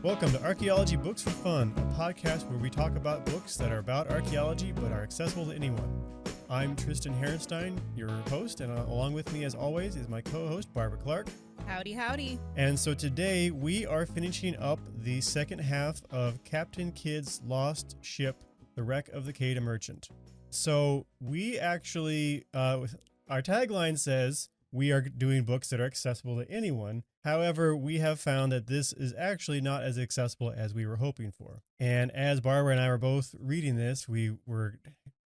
Welcome to Archaeology Books for Fun, a podcast where we talk about books that are about archaeology but are accessible to anyone. I'm Tristan Herenstein, your host, and along with me as always is my co-host Barbara Clark. Howdy, howdy. And so today we are finishing up the second half of Captain Kidd's lost ship, The Wreck of the Quedagh Merchant. So we actually, our tagline says we are doing books that are accessible to anyone. However, we have found that this is actually not as accessible as we were hoping for. And as Barbara and I were both reading this, we were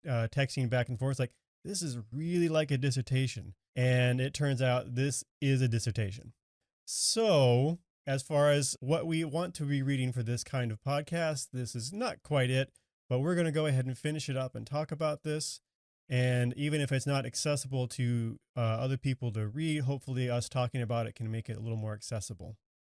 texting back and forth like, this is really like a dissertation. And it turns out this is a dissertation. So as far as what we want to be reading for this kind of podcast, this is not quite it, but we're going to go ahead and finish it up and talk about this. And even if it's not accessible to other people to read, hopefully us talking about it can make it a little more accessible.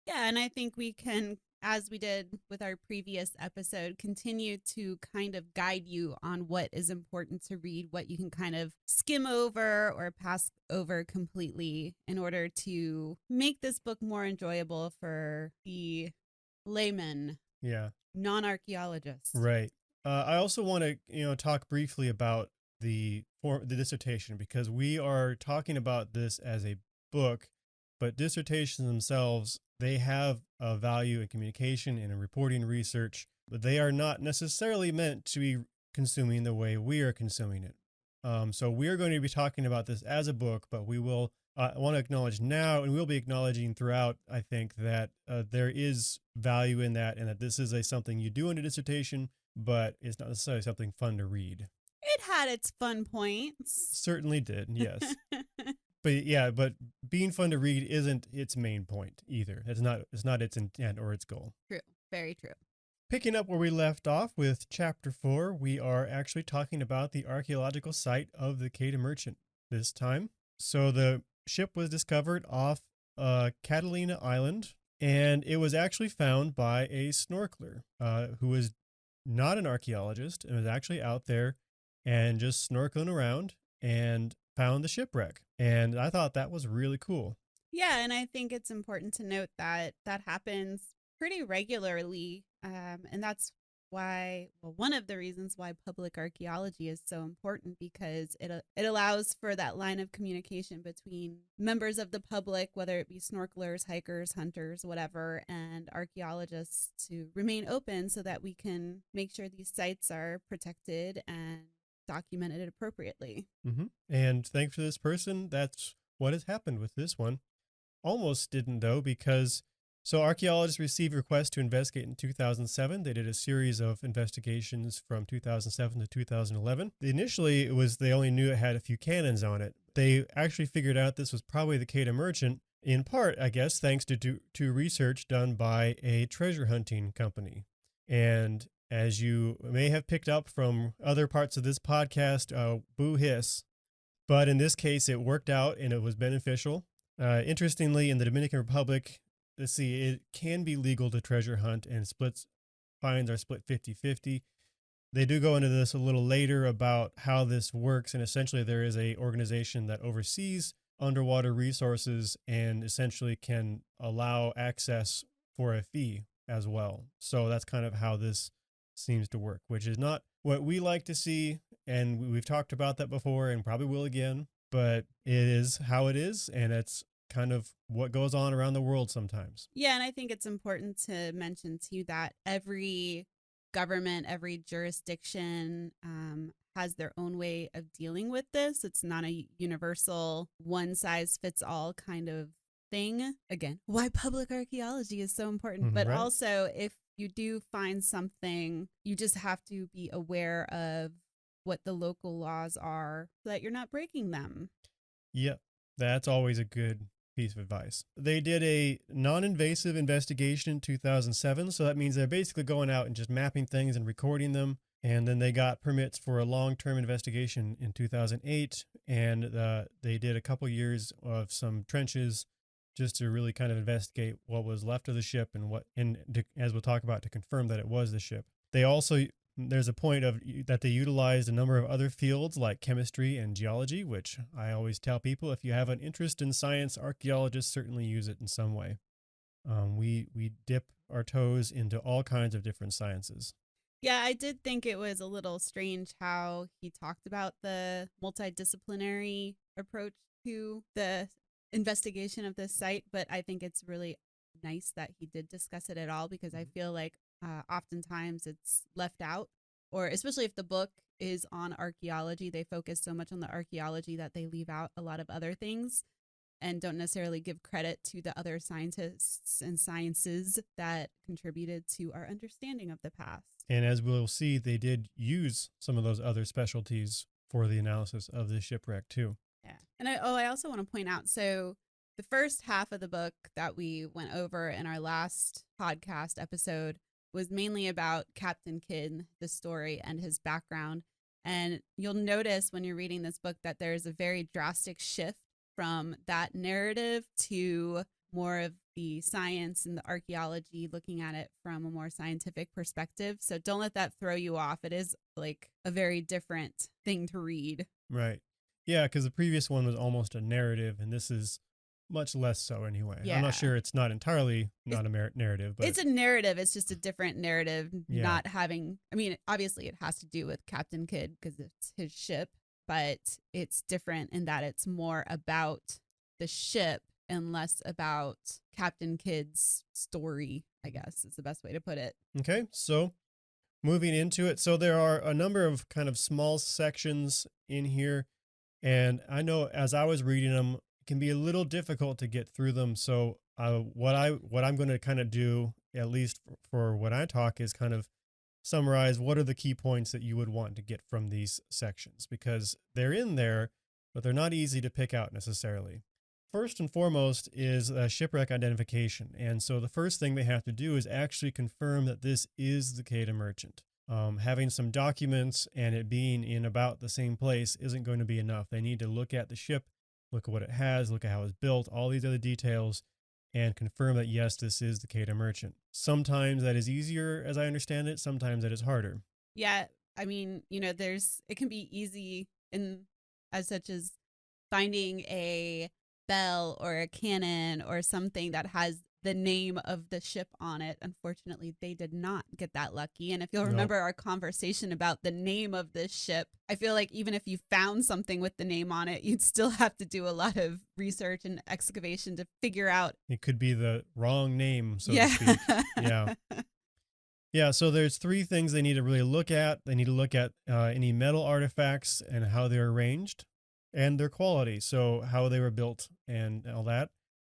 Yeah, and I think we can, as we did with our previous episode, continue to kind of guide you on what is important to read, what you can kind of skim over or pass over completely in order to make this book more enjoyable for the layman, non-archaeologists. Right. I also want to, talk briefly about the dissertation, because we are talking about this as a book, but dissertations themselves, they have a value in communication and in reporting research, but they are not necessarily meant to be consuming the way we are consuming it. So we are going to be talking about this as a book, but we will want to acknowledge now, and we'll be acknowledging throughout, I think, that there is value in that, and that this is something you do in a dissertation, but it's not necessarily something fun to read. It had its fun points. Certainly did, yes. But being fun to read isn't its main point either. It's not its intent or its goal. True. Very true. Picking up where we left off with chapter 4, we are actually talking about the archaeological site of the Quedagh Merchant this time. So the ship was discovered off Catalina Island, and it was actually found by a snorkeler who was not an archaeologist and was actually out there and just snorkeling around and found the shipwreck. And I thought that was really cool. Yeah, and I think it's important to note that that happens pretty regularly. And that's why, one of the reasons why public archaeology is so important, because it allows for that line of communication between members of the public, whether it be snorkelers, hikers, hunters, whatever, and archaeologists to remain open so that we can make sure these sites are protected and documented appropriately. Mm-hmm. And thanks to this person, that's what has happened with this one. Almost didn't, though, because archaeologists received requests to investigate in 2007. They did a series of investigations from 2007 to 2011. Initially, they only knew it had a few cannons on it. They actually figured out this was probably the Quedagh Merchant, in part, I guess, thanks to research done by a treasure hunting company. And as you may have picked up from other parts of this podcast, boo hiss. But in this case, it worked out and it was beneficial. Interestingly, in the Dominican Republic, it can be legal to treasure hunt, and fines are split 50-50. They do go into this a little later about how this works, and essentially there is a organization that oversees underwater resources and essentially can allow access for a fee as well. So that's kind of how this seems to work, which is not what we like to see, and we've talked about that before and probably will again, but it is how it is, and it's kind of what goes on around the world sometimes. Yeah, and I think it's important to mention too that every government, every jurisdiction has their own way of dealing with this. It's not a universal one-size-fits-all kind of thing. Again, why public archaeology is so important. But right. Also, if you do find something, you just have to be aware of what the local laws are so that you're not breaking them. Yep, that's always a good piece of advice. They did a non-invasive investigation in 2007, so that means they're basically going out and just mapping things and recording them. And then they got permits for a long-term investigation in 2008, and they did a couple years of some trenches just to really kind of investigate what was left of the ship as we'll talk about, to confirm that it was the ship. There's a point that they utilized a number of other fields like chemistry and geology, which I always tell people, if you have an interest in science, archaeologists certainly use it in some way. We dip our toes into all kinds of different sciences. Yeah, I did think it was a little strange how he talked about the multidisciplinary approach to the investigation of this site, but I think it's really nice that he did discuss it at all because I feel like oftentimes it's left out, or especially if the book is on archaeology, they focus so much on the archaeology that they leave out a lot of other things and don't necessarily give credit to the other scientists and sciences that contributed to our understanding of the past. And as we'll see, they did use some of those other specialties for the analysis of the shipwreck too. Yeah. And I also want to point out, so the first half of the book that we went over in our last podcast episode was mainly about Captain Kidd, the story and his background. And you'll notice when you're reading this book that there's a very drastic shift from that narrative to more of the science and the archaeology, looking at it from a more scientific perspective. So don't let that throw you off. It is like a very different thing to read. Right. Yeah, because the previous one was almost a narrative, and this is much less so anyway. Yeah. I'm not sure it's not entirely not a narrative, but it's a narrative. It's just a different narrative, Yeah. not having, I mean, obviously it has to do with Captain Kidd because it's his ship, but it's different in that it's more about the ship and less about Captain Kidd's story, I guess is the best way to put it. Okay, so moving into it. So there are a number of kind of small sections in here, and I know as I was reading them, it can be a little difficult to get through them. So what I'm going to kind of do, at least for when I talk, is kind of summarize what are the key points that you would want to get from these sections, because they're in there, but they're not easy to pick out necessarily. First and foremost is shipwreck identification. And so the first thing they have to do is actually confirm that this is the Quai Merchant. Having some documents and it being in about the same place isn't going to be enough. They need to look at the ship, look at what it has, look at how it's built, all these other details, and confirm that, yes, this is the Quai Merchant. Sometimes that is easier, as I understand it. Sometimes that is harder. Yeah. I mean, it can be easy in as such as finding a bell or a cannon or something that has the name of the ship on it. Unfortunately, they did not get that lucky. And if you'll remember our conversation about the name of this ship, I feel like even if you found something with the name on it, you'd still have to do a lot of research and excavation to figure out. It could be the wrong name, so to speak. Yeah. Yeah, so there's three things they need to really look at. They need to look at any metal artifacts and how they're arranged and their quality, so how they were built and all that.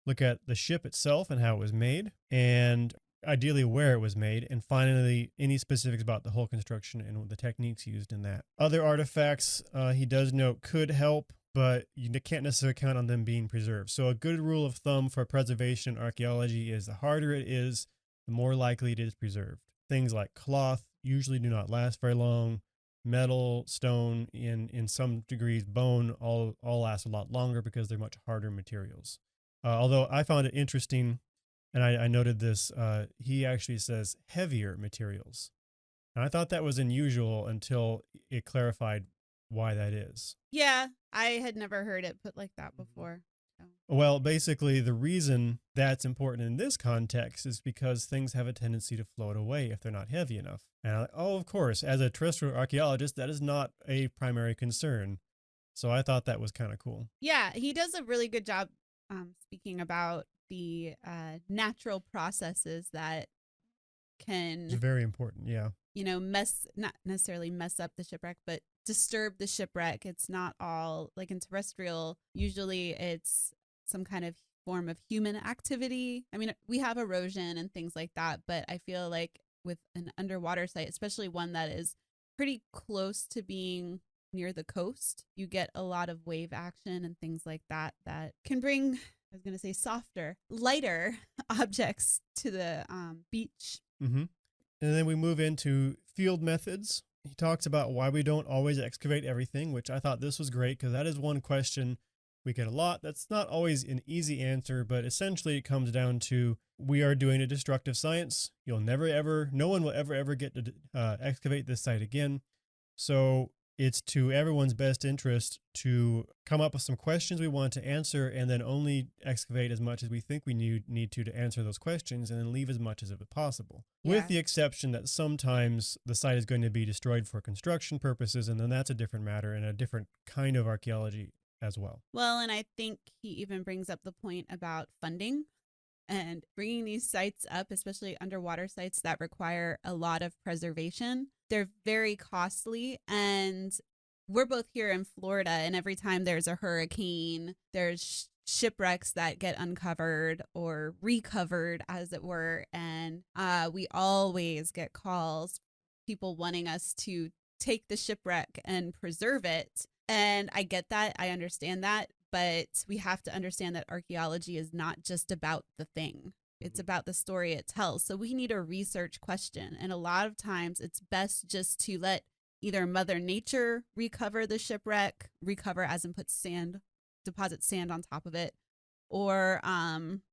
Look at the ship itself and how it was made, and ideally where it was made, and finally any specifics about the whole construction and the techniques used in that. Other artifacts, he does note, could help, but you can't necessarily count on them being preserved. So a good rule of thumb for preservation in archaeology is the harder it is, the more likely it is preserved. Things like cloth usually do not last very long. Metal, stone, in some degrees bone, all last a lot longer because they're much harder materials. Although I found it interesting, and I noted this, he actually says heavier materials. And I thought that was unusual until it clarified why that is. Yeah, I had never heard it put like that before. Well, basically, the reason that's important in this context is because things have a tendency to float away if they're not heavy enough. And I'm like, oh, of course, as a terrestrial archaeologist, that is not a primary concern. So I thought that was kind of cool. Yeah, he does a really good job speaking about the natural processes that can... It's very important, yeah. Not necessarily mess up the shipwreck, but disturb the shipwreck. It's not all like in terrestrial. Usually it's some kind of form of human activity. I mean, we have erosion and things like that, but I feel like with an underwater site, especially one that is pretty close to being near the coast, you get a lot of wave action and things like that that can bring, I was going to say softer, lighter objects to the beach. Mm-hmm. And then we move into field methods. He talks about why we don't always excavate everything, which I thought this was great because that is one question we get a lot. That's not always an easy answer, but essentially it comes down to we are doing a destructive science. No one will ever get to excavate this site again. So it's to everyone's best interest to come up with some questions we want to answer and then only excavate as much as we think we need to answer those questions and then leave as much as it possible. Yeah. With the exception that sometimes the site is going to be destroyed for construction purposes, and then that's a different matter and a different kind of archaeology as well. Well, and I think he even brings up the point about funding and bringing these sites up, especially underwater sites that require a lot of preservation. They're very costly, and we're both here in Florida, and every time there's a hurricane, there's shipwrecks that get uncovered or recovered, as it were, and we always get calls, people wanting us to take the shipwreck and preserve it. And I get that, I understand that, but we have to understand that archaeology is not just about the thing. It's about the story it tells. So we need a research question. And a lot of times it's best just to let either Mother Nature recover the shipwreck, recover as in put sand, deposit sand on top of it, or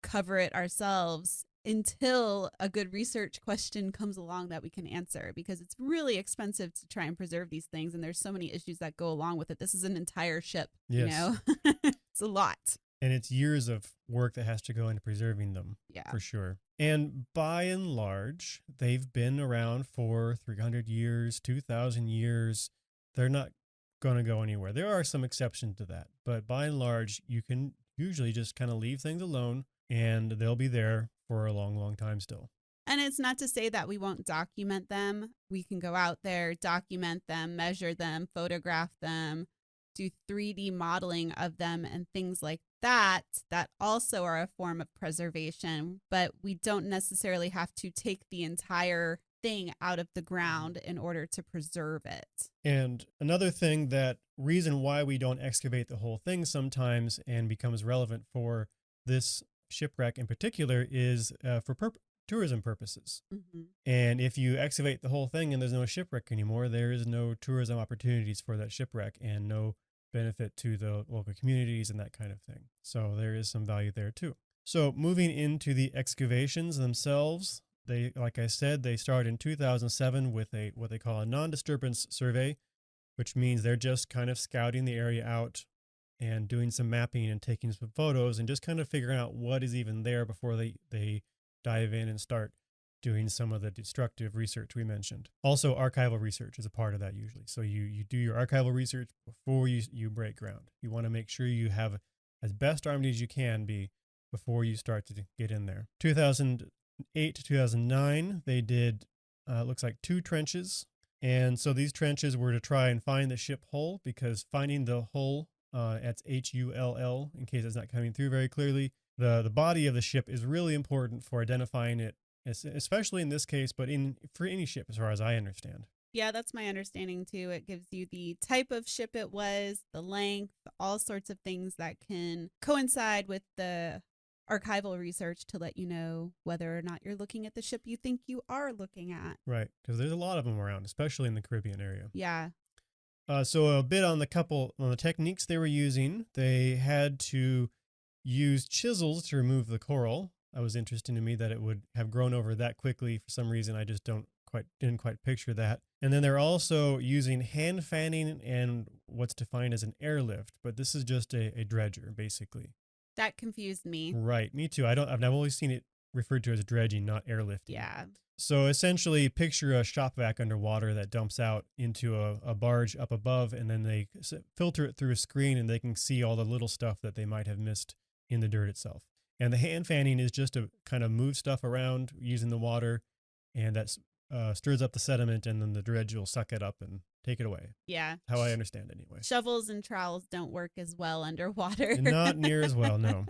cover it ourselves until a good research question comes along that we can answer, because it's really expensive to try and preserve these things. And there's so many issues that go along with it. This is an entire ship, Yes. you know, it's a lot. And it's years of work that has to go into preserving them, Yeah. for sure. And by and large, they've been around for 300 years, 2,000 years. They're not going to go anywhere. There are some exceptions to that. But by and large, you can usually just kind of leave things alone and they'll be there for a long, long time still. And it's not to say that we won't document them. We can go out there, document them, measure them, photograph them, do 3D modeling of them and things like that also are a form of preservation, but we don't necessarily have to take the entire thing out of the ground in order to preserve it. And another thing, that reason why we don't excavate the whole thing sometimes and becomes relevant for this shipwreck in particular is for tourism purposes. Mm-hmm. And if you excavate the whole thing and there's no shipwreck anymore, there is no tourism opportunities for that shipwreck and no benefit to the local communities and that kind of thing. So there is some value there too. So moving into the excavations themselves, they, like I said, they start in 2007 with what they call a non-disturbance survey, which means they're just kind of scouting the area out and doing some mapping and taking some photos and just kind of figuring out what is even there before they dive in and start doing some of the destructive research we mentioned. Also, archival research is a part of that usually. So you do your archival research before you break ground. You want to make sure you have as best armed as you can be before you start to get in there. 2008 to 2009, they did, looks like 2 trenches. And so these trenches were to try and find the ship hull, because finding the hull, that's HULL, in case it's not coming through very clearly, the body of the ship is really important for identifying it, especially in this case, but for any ship as far as I understand. Yeah, that's my understanding too. It gives you the type of ship it was, the length, all sorts of things that can coincide with the archival research to let you know whether or not you're looking at the ship you think you are looking at. Right, because there's a lot of them around, especially in the Caribbean area. Yeah. So a bit on the techniques they were using. They had to use chisels to remove the coral. That was interesting to me that it would have grown over that quickly. For some reason, I just didn't quite picture that. And then they're also using hand fanning and what's defined as an airlift, but this is just a dredger, basically. That confused me. Right, me too. I've always seen it referred to as dredging, not airlifting. Yeah. So essentially, picture a shop vac underwater that dumps out into a barge up above, and then they filter it through a screen, and they can see all the little stuff that they might have missed in the dirt itself. And the hand fanning is just to kind of move stuff around using the water, and that stirs up the sediment, and then the dredge will suck it up and take it away. Yeah. How I understand it anyway. Shovels and trowels don't work as well underwater. Not near as well, no.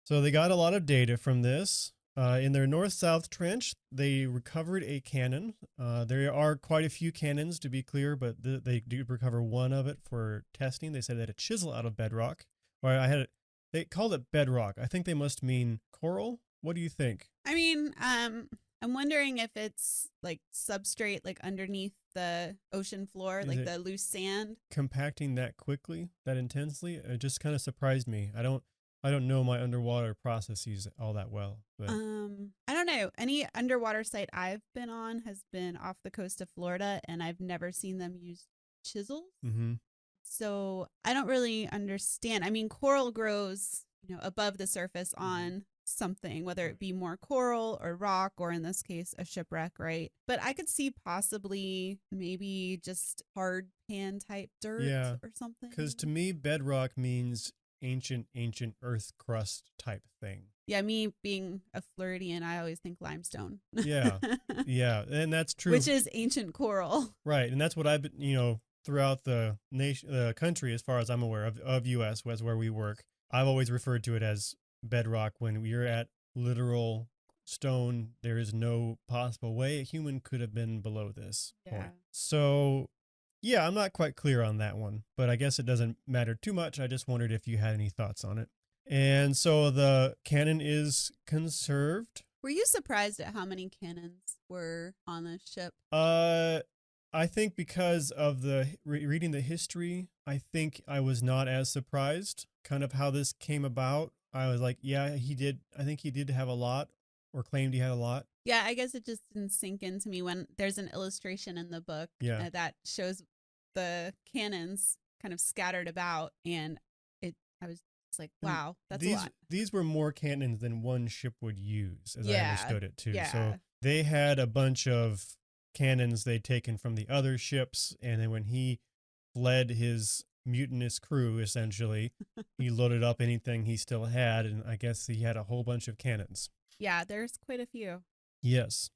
So they got a lot of data from this. In their north-south trench, they recovered a cannon. There are quite a few cannons, to be clear, but they did recover one of it for testing. They said they had a chisel out of bedrock. Or they called it bedrock. I think they must mean coral. What do you think? I mean, I'm wondering if it's like substrate, like underneath the ocean floor, like the loose sand. Compacting that quickly, that intensely? It just kind of surprised me. I don't know my underwater processes all that well. But I don't know. Any underwater site I've been on has been off the coast of Florida, and I've never seen them use chisels. Mm-hmm. So I don't really understand. I mean, coral grows, above the surface on something, whether it be more coral or rock, or in this case, a shipwreck, right? But I could see possibly maybe just hard pan type dirt Yeah, or something. because to me, bedrock means ancient earth crust type thing. Yeah, me being a Floridian, I always think limestone. Yeah, yeah, and that's true. Which is ancient coral. Right, and that's what I've been, throughout the nation, the country, as far as I'm aware of U.S. was where we work. I've always referred to it as bedrock. When you're at literal stone, there is no possible way a human could have been below this point. So, yeah, I'm not quite clear on that one, but I guess it doesn't matter too much. I just wondered if you had any thoughts on it. And so the cannon is conserved. Were you surprised at how many cannons were on the ship? I think because of the reading the history, I think I was not as surprised kind of how this came about. I was like, yeah, he did. I think he did have a lot, or claimed he had a lot. Yeah, I guess it just didn't sink into me when there's an illustration in the book that shows the cannons kind of scattered about, and I was just like, wow, that's a lot. These were more cannons than one ship would use, as I understood it too. Yeah. So they had a bunch of cannons they'd taken from the other ships, and then when he fled his mutinous crew, essentially, he loaded up anything he still had, and I guess he had a whole bunch of cannons. Yeah, there's quite a few. Yes.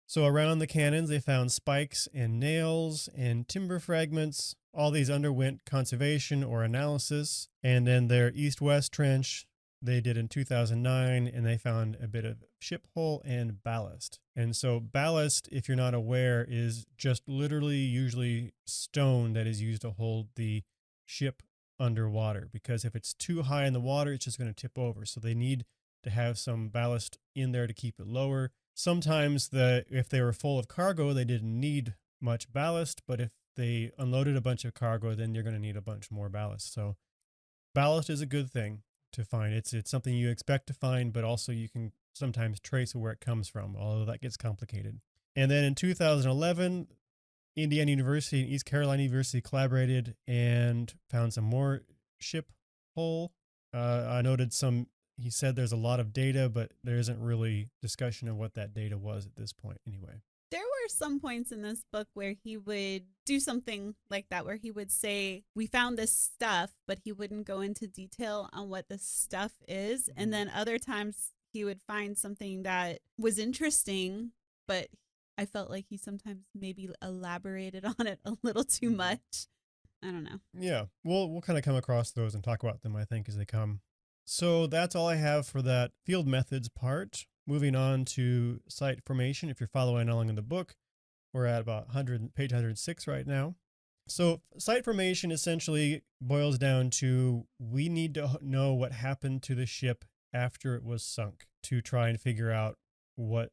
So around the cannons, they found spikes and nails and timber fragments. All these underwent conservation or analysis. And then their east-west trench, they did in 2009, and they found a bit of ship hull and ballast. And so ballast, if you're not aware, is just literally usually stone that is used to hold the ship underwater, because if it's too high in the water, it's just going to tip over. So they need to have some ballast in there to keep it lower. Sometimes if they were full of cargo, they didn't need much ballast, but if they unloaded a bunch of cargo, then you're going to need a bunch more ballast. So ballast is a good thing to find. It's something you expect to find, but also you can sometimes trace where it comes from, although that gets complicated. And then in 2011, Indiana University and East Carolina University collaborated and found some more ship hull. I noted he said there's a lot of data, but there isn't really discussion of what that data was at this point anyway. There were some points in this book where he would do something like that, where he would say, we found this stuff, but he wouldn't go into detail on what the stuff is. Mm-hmm. And then other times he would find something that was interesting, but I felt like he sometimes maybe elaborated on it a little too much. I don't know. Yeah, we'll kind of come across those and talk about them, I think, as they come. So that's all I have for that field methods part. Moving on to site formation. If you're following along in the book, we're at about page 106 right now. So site formation essentially boils down to, we need to know what happened to the ship after it was sunk to try and figure out what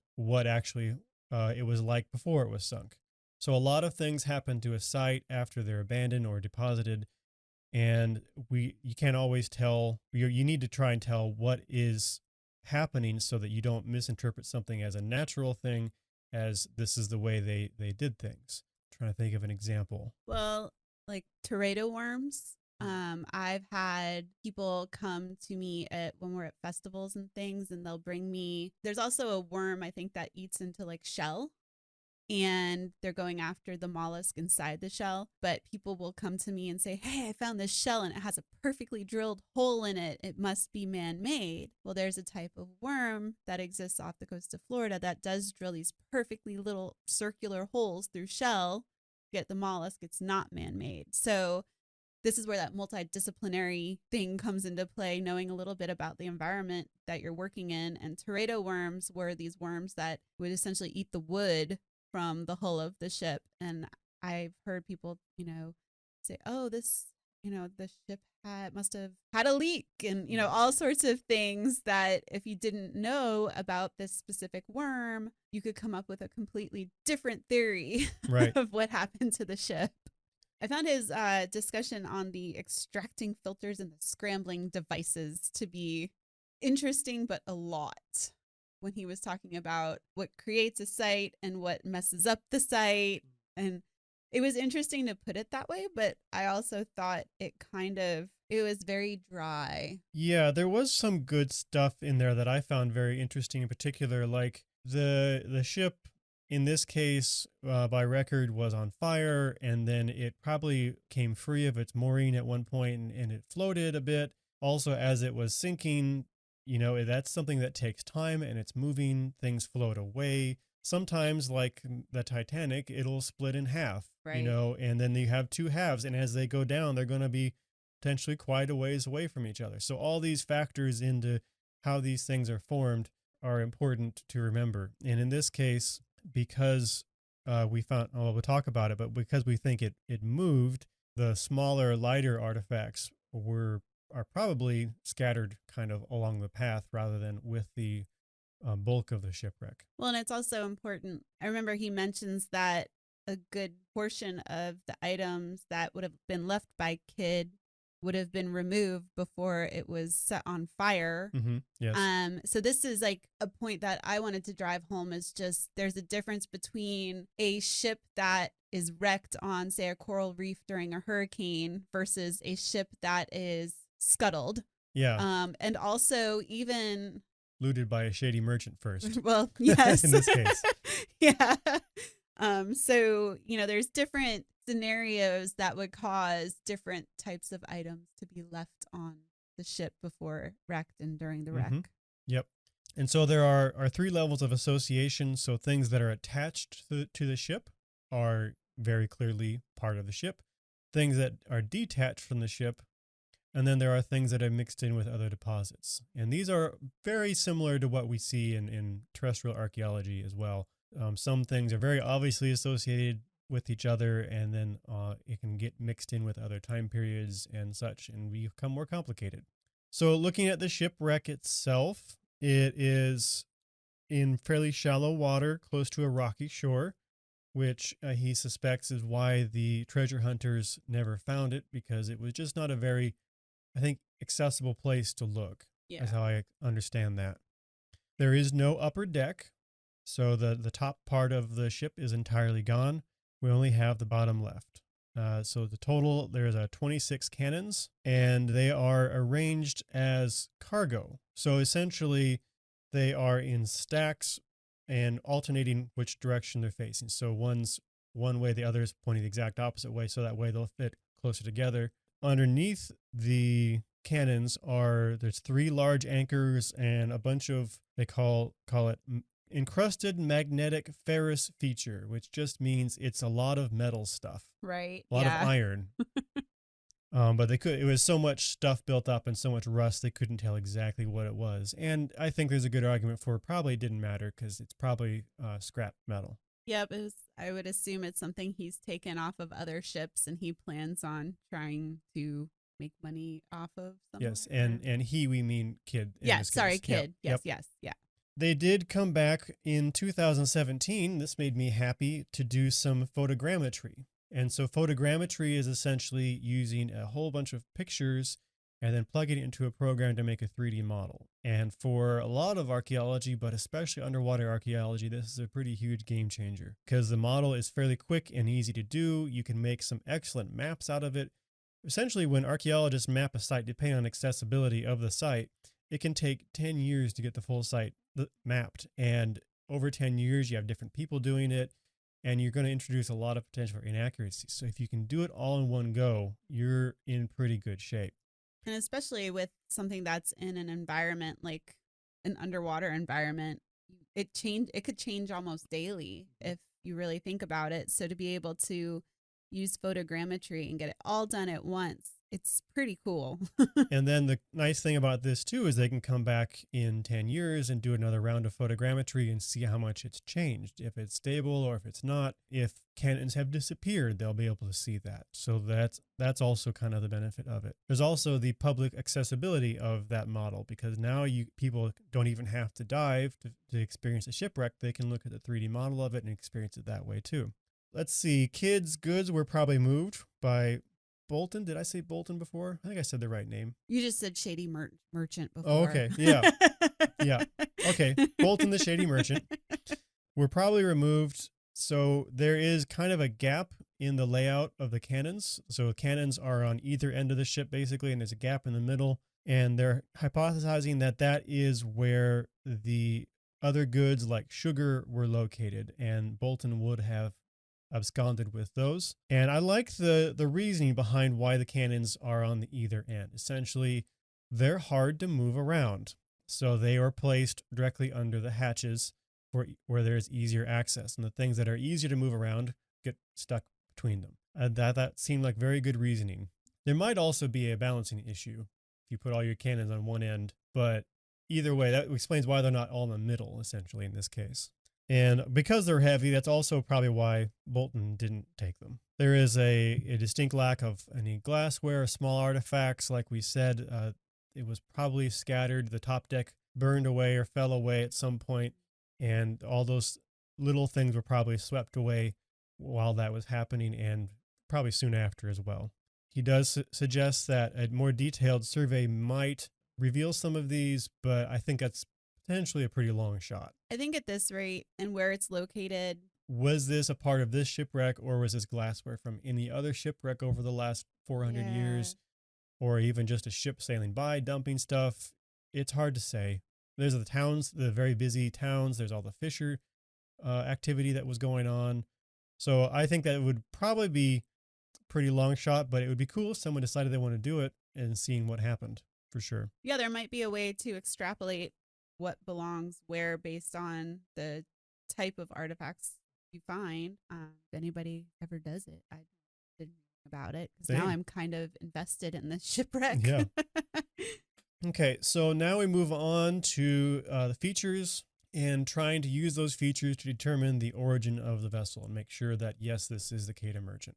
actually it was like before it was sunk. So a lot of things happen to a site after they're abandoned or deposited, and you can't always tell. You need to try and tell what is happening so that you don't misinterpret something as a natural thing, as this is the way they did things. I'm trying to think of an example. Well, like teredo worms. I've had people come to me when we're at festivals and things, and they'll bring me, there's also a worm, I think, that eats into like shell, and they're going after the mollusk inside the shell. But people will come to me and say, hey, I found this shell and it has a perfectly drilled hole in it. It must be man-made. Well, there's a type of worm that exists off the coast of Florida that does drill these perfectly little circular holes through shell. Get the mollusk, it's not man-made. So this is where that multidisciplinary thing comes into play, knowing a little bit about the environment that you're working in. And teredo worms were these worms that would essentially eat the wood from the hull of the ship. And I've heard people, say, oh, this, the ship must have had a leak, and, all sorts of things that if you didn't know about this specific worm, you could come up with a completely different theory right. of what happened to the ship. I found his discussion on the extracting filters and the scrambling devices to be interesting, but a lot, when he was talking about what creates a site and what messes up the site. And It was interesting to put it that way, but I also thought it was very dry. Yeah, there was some good stuff in there that I found very interesting in particular, like the ship in this case by record was on fire, and then it probably came free of its mooring at one point, and it floated a bit. Also, as it was sinking, that's something that takes time and it's moving, things float away. Sometimes, like the Titanic, it'll split in half, Right. and then you have two halves, and as they go down, they're going to be potentially quite a ways away from each other. So all these factors into how these things are formed are important to remember. And in this case, because we found, we'll talk about it, but because we think it moved, the smaller, lighter artifacts are probably scattered kind of along the path rather than with the bulk of the shipwreck. Well, and it's also important. I remember he mentions that a good portion of the items that would have been left by Kidd would have been removed before it was set on fire. Mm-hmm. Yes. So this is like a point that I wanted to drive home, is just there's a difference between a ship that is wrecked on, say, a coral reef during a hurricane versus a ship that is scuttled. Yeah. And also even looted by a shady merchant first. Well, yes. In this case. Yeah. So, there's different scenarios that would cause different types of items to be left on the ship before it wrecked and during the wreck. Yep. And so there are three levels of association. So things that are attached to the ship are very clearly part of the ship. Things that are detached from the ship, and then there are things that are mixed in with other deposits. And these are very similar to what we see in terrestrial archaeology as well. Some things are very obviously associated with each other, and then it can get mixed in with other time periods and such, and become more complicated. So looking at the shipwreck itself, it is in fairly shallow water, close to a rocky shore, which he suspects is why the treasure hunters never found it, because it was just not a very, I think, accessible place to look. Yeah. That's how I understand that. There is no upper deck, so the top part of the ship is entirely gone. We only have the bottom left. So the total, there's 26 cannons, and they are arranged as cargo. So essentially, they are in stacks and alternating which direction they're facing. So one's one way, the other is pointing the exact opposite way, so that way they'll fit closer together. Underneath the cannons there's three large anchors and a bunch of, they call it encrusted magnetic ferrous feature, which just means it's a lot of metal stuff. Right. A lot of iron. But it was so much stuff built up and so much rust, they couldn't tell exactly what it was. And I think there's a good argument for it probably didn't matter, because it's probably scrap metal. Yep. I would assume it's something he's taken off of other ships and he plans on trying to make money off of. Yes. And we mean Kidd. Yeah. Sorry, Kidd. Yep. Yes. Yeah. They did come back in 2017. This made me happy to do some photogrammetry. And so photogrammetry is essentially using a whole bunch of pictures and then plugging it into a program to make a 3D model. And for a lot of archaeology, but especially underwater archaeology, this is a pretty huge game changer, because the model is fairly quick and easy to do. You can make some excellent maps out of it. Essentially, when archaeologists map a site, depending on accessibility of the site, it can take 10 years to get the full site mapped. And over 10 years, you have different people doing it, and you're going to introduce a lot of potential for inaccuracies. So if you can do it all in one go, you're in pretty good shape. And especially with something that's in an environment like an underwater environment, it could change almost daily if you really think about it. So to be able to use photogrammetry and get it all done at once, it's pretty cool. And then the nice thing about this too is they can come back in 10 years and do another round of photogrammetry and see how much it's changed. If it's stable or if it's not. If cannons have disappeared, they'll be able to see that. So that's also kind of the benefit of it. There's also the public accessibility of that model, because now people don't even have to dive to experience a shipwreck. They can look at the 3D model of it and experience it that way too. Let's see. Kidd's goods were probably moved by Bolton. Did I say Bolton before? I think I said the right name. You just said shady merchant before. Oh, okay. Yeah. Yeah. Okay. Bolton, the shady merchant, were probably removed. So there is kind of a gap in the layout of the cannons. So cannons are on either end of the ship, basically, and there's a gap in the middle. And they're hypothesizing that that is where the other goods like sugar were located, and Bolton would have absconded with those. And I like the reasoning behind why the cannons are on the either end. Essentially, they're hard to move around, so they are placed directly under the hatches where there's easier access, and the things that are easier to move around get stuck between them. That seemed like very good reasoning. There might also be a balancing issue if you put all your cannons on one end, but either way, that explains why they're not all in the middle, essentially, in this case. And because they're heavy, that's also probably why Bolton didn't take them. There is a distinct lack of any glassware or small artifacts. Like we said, it was probably scattered. The top deck burned away or fell away at some point, and all those little things were probably swept away while that was happening, and probably soon after as well. He does suggest that a more detailed survey might reveal some of these, but I think that's potentially a pretty long shot. I think at this rate and where it's located. Was this a part of this shipwreck, or was this glassware from any other shipwreck over the last 400 years, or even just a ship sailing by dumping stuff? It's hard to say. There's the towns, the very busy towns. There's all the fisher activity that was going on. So I think that it would probably be a pretty long shot, but it would be cool if someone decided they want to do it and seeing what happened, for sure. Yeah, there might be a way to extrapolate what belongs where based on the type of artifacts you find. If anybody ever does it, I didn't know about it because now I'm kind of invested in this shipwreck. Yeah. Okay, so now we move on to the features and trying to use those features to determine the origin of the vessel and make sure that, yes, this is the Quedagh Merchant.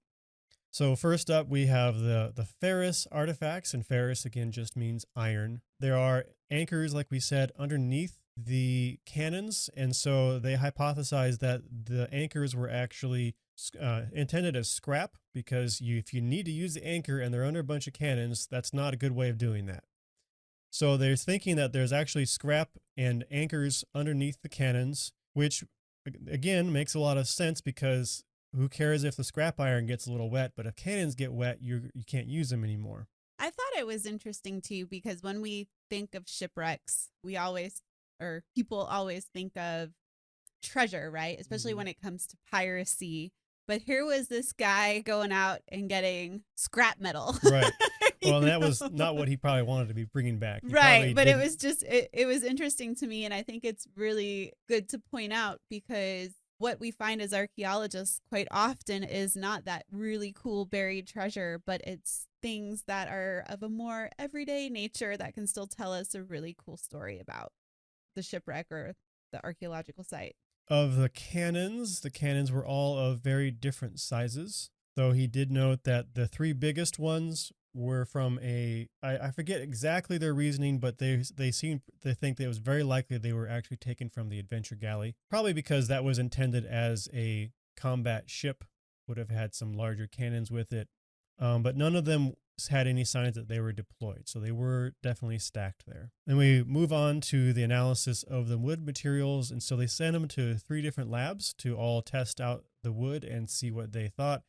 So first up, we have the ferrous artifacts, and ferrous, again, just means iron. There are anchors, like we said, underneath the cannons, and so they hypothesized that the anchors were actually intended as scrap, because if you need to use the anchor and they're under a bunch of cannons, that's not a good way of doing that. So they're thinking that there's actually scrap and anchors underneath the cannons, which, again, makes a lot of sense because who cares if the scrap iron gets a little wet, but if cannons get wet, you can't use them anymore. I thought it was interesting, too, because when we think of shipwrecks, people always think of treasure, right? Especially when it comes to piracy. But here was this guy going out and getting scrap metal. Right. Well, that was not what he probably wanted to be bringing back. Right. But it was just, it was interesting to me. And I think it's really good to point out because what we find as archaeologists quite often is not that really cool buried treasure, but it's things that are of a more everyday nature that can still tell us a really cool story about the shipwreck or the archaeological site. Of the cannons were all of very different sizes, though he did note that the three biggest ones were from I forget exactly their reasoning, but they seem to think that it was very likely they were actually taken from the Adventure Galley, probably because that was intended as a combat ship, would have had some larger cannons with it, but none of them had any signs that they were deployed, so they were definitely stacked there. Then we move on to the analysis of the wood materials, and so they sent them to 3 different labs to all test out the wood and see what they thought.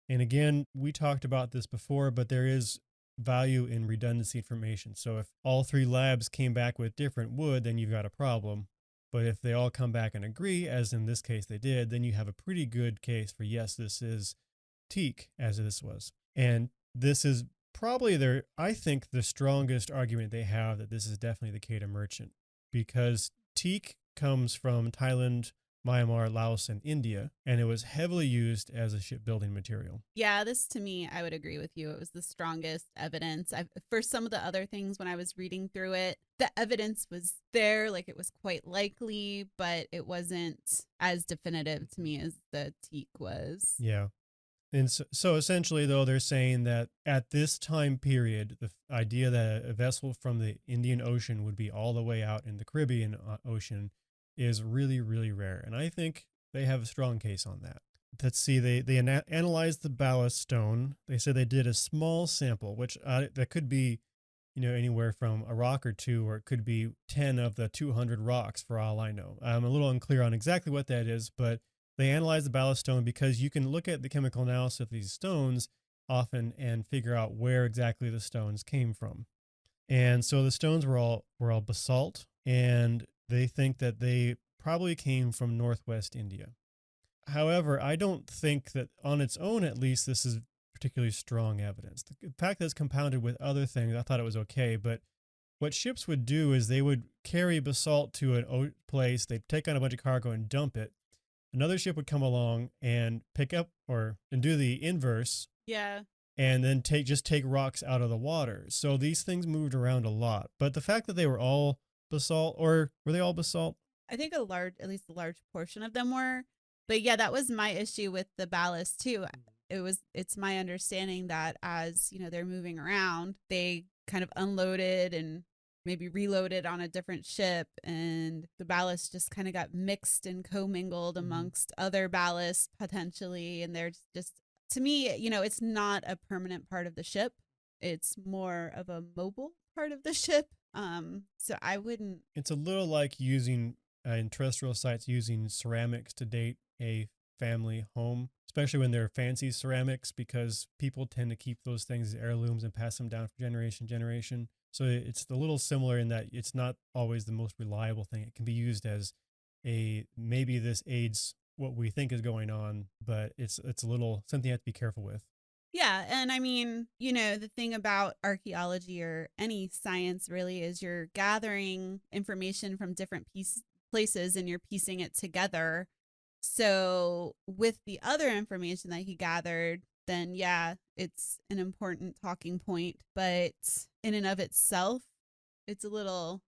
And again, we talked about this before, but there is value in redundancy information. So if all 3 labs came back with different wood, then you've got a problem. But if they all come back and agree, as in this case they did, then you have a pretty good case for, yes, this is teak, as this was. And this is probably I think, the strongest argument they have that this is definitely the Quedagh Merchant, because teak comes from Thailand, Myanmar, Laos, and India, and it was heavily used as a shipbuilding material. Yeah, this to me, I would agree with you. It was the strongest evidence. For some of the other things, when I was reading through it, the evidence was there, like it was quite likely, but it wasn't as definitive to me as the teak was. Yeah. And so essentially, though, they're saying that at this time period, the idea that a vessel from the Indian Ocean would be all the way out in the Caribbean Ocean is really, really rare. And I think they have a strong case on that. Let's see, they analyzed the ballast stone. They said they did a small sample, which that could be, anywhere from a rock or 2, or it could be 10 of the 200 rocks for all I know. I'm a little unclear on exactly what that is, but they analyzed the ballast stone because you can look at the chemical analysis of these stones often and figure out where exactly the stones came from. And so the stones were all basalt, and they think that they probably came from northwest India. However, I don't think that on its own, at least, this is particularly strong evidence. The fact that it's compounded with other things, I thought it was okay, but what ships would do is they would carry basalt to a place, they'd take on a bunch of cargo and dump it. Another ship would come along and pick up and do the inverse. Yeah. And then take rocks out of the water. So these things moved around a lot. But the fact that they were all basalt, or were they all basalt? I think at least a large portion of them were. But yeah, that was my issue with the ballast too. It's my understanding that as, they're moving around, they kind of unloaded and maybe reloaded on a different ship, and the ballast just kind of got mixed and commingled amongst other ballast potentially. And they're just, to me, it's not a permanent part of the ship. It's more of a mobile part of the ship. So I wouldn't. It's a little like using in terrestrial sites, using ceramics to date a family home, especially when they're fancy ceramics, because people tend to keep those things as heirlooms and pass them down from generation to generation. So it's a little similar in that it's not always the most reliable thing. It can be used as maybe this aids what we think is going on, but it's a little something you have to be careful with. Yeah. And I mean, the thing about archaeology or any science really is you're gathering information from different places and you're piecing it together. So with the other information that he gathered, then yeah, it's an important talking point, but in and of itself, it's a little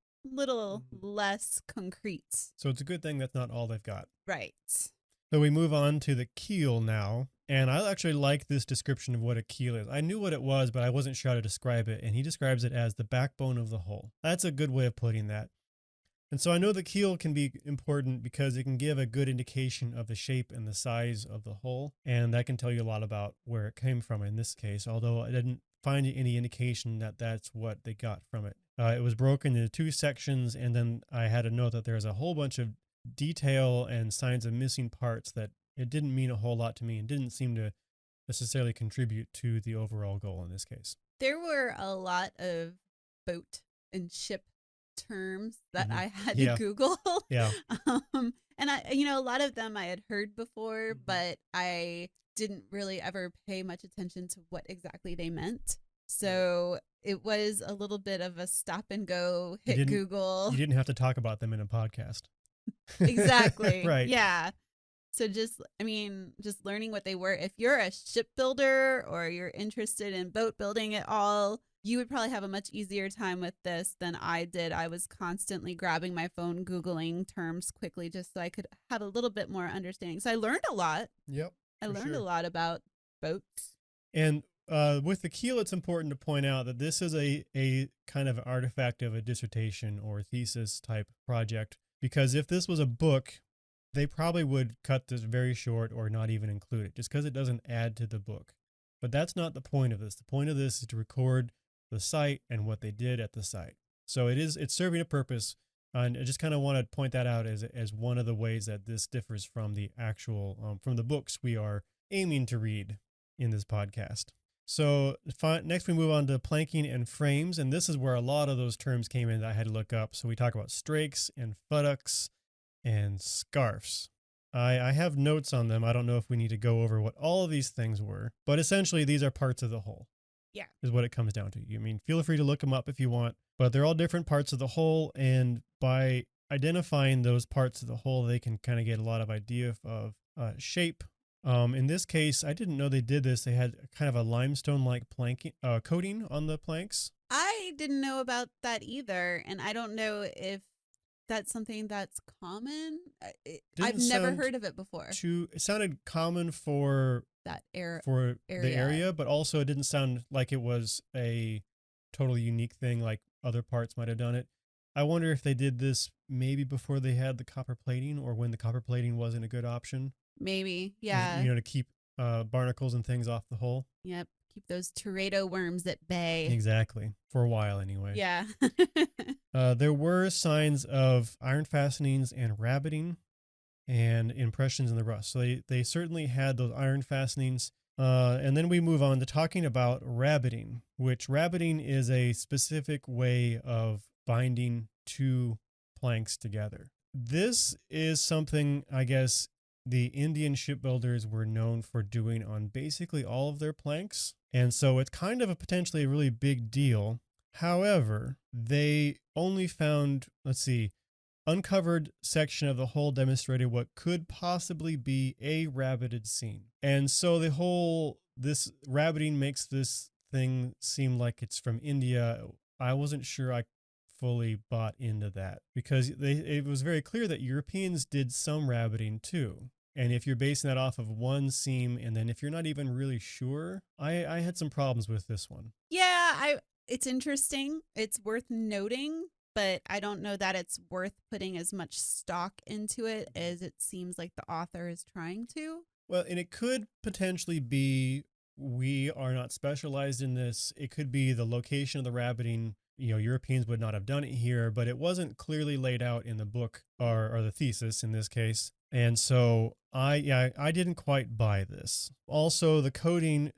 less concrete. So it's a good thing that's not all they've got. Right. So we move on to the keel now. And I actually like this description of what a keel is. I knew what it was, but I wasn't sure how to describe it. And he describes it as the backbone of the hull. That's a good way of putting that. And so I know the keel can be important because it can give a good indication of the shape and the size of the hull. And that can tell you a lot about where it came from in this case, although I didn't find any indication that that's what they got from it. It was broken into two sections, and then I had a note that there's a whole bunch of detail and signs of missing parts that it didn't mean a whole lot to me and didn't seem to necessarily contribute to the overall goal in this case. There were a lot of boat and ship terms that I had to Google. Yeah. And a lot of them I had heard before, but I didn't really ever pay much attention to what exactly they meant. So it was a little bit of a stop and go, Google. You didn't have to talk about them in a podcast. Exactly. Right. Yeah. So just learning what they were. If you're a shipbuilder or you're interested in boat building at all, you would probably have a much easier time with this than I did. I was constantly grabbing my phone, Googling terms quickly just so I could have a little bit more understanding. So I learned a lot. Yep. I learned a lot about boats. And with the keel, it's important to point out that this is a kind of artifact of a dissertation or thesis type project, because if this was a book, they probably would cut this very short or not even include it just because it doesn't add to the book. But that's not the point of this. The point of this is to record the site and what they did at the site. So it's serving a purpose. And I just kind of want to point that out as one of the ways that this differs from the actual, from the books we are aiming to read in this podcast. So next we move on to planking and frames. And this is where a lot of those terms came in that I had to look up. So we talk about strakes and futtocks and scarfs. I have notes on them. I don't know if we need to go over what all of these things were, but essentially these are parts of the hull. Yeah. Is what it comes down to. I mean, feel free to look them up if you want, but they're all different parts of the hull. And by identifying those parts of the hull, they can kind of get a lot of idea of shape. In this case, I didn't know they did this. They had kind of a limestone-like planking coating on the planks. I didn't know about that either. And I don't know if that's something that's common. I've never heard of it before. It sounded common for that the area, but also it didn't sound like it was a totally unique thing like other parts might have done it. I wonder if they did this maybe before they had the copper plating or when the copper plating wasn't a good option. Maybe, yeah. To keep barnacles and things off the hull. Yep, keep those teredo worms at bay. Exactly, for a while anyway. Yeah. There were signs of iron fastenings and rabbeting and impressions in the rust. So they certainly had those iron fastenings. And then we move on to talking about rabbiting, which rabbiting is a specific way of binding two planks together. This is something, I guess, the Indian shipbuilders were known for doing on basically all of their planks. And so it's kind of a potentially a really big deal. However, they only found, uncovered section of the hull demonstrated what could possibly be a rabbited seam. And so this rabbiting makes this thing seem like it's from India. I wasn't sure I fully bought into that because it was very clear that Europeans did some rabbiting too. And if you're basing that off of one seam, and then if you're not even really sure, I had some problems with this one. Yeah, it's interesting. It's worth noting, but I don't know that it's worth putting as much stock into it as it seems like the author is trying to. Well, and it could potentially be we are not specialized in this. It could be the location of the rabbiting. Europeans would not have done it here, but it wasn't clearly laid out in the book or the thesis in this case. And so I didn't quite buy this. Also, the coating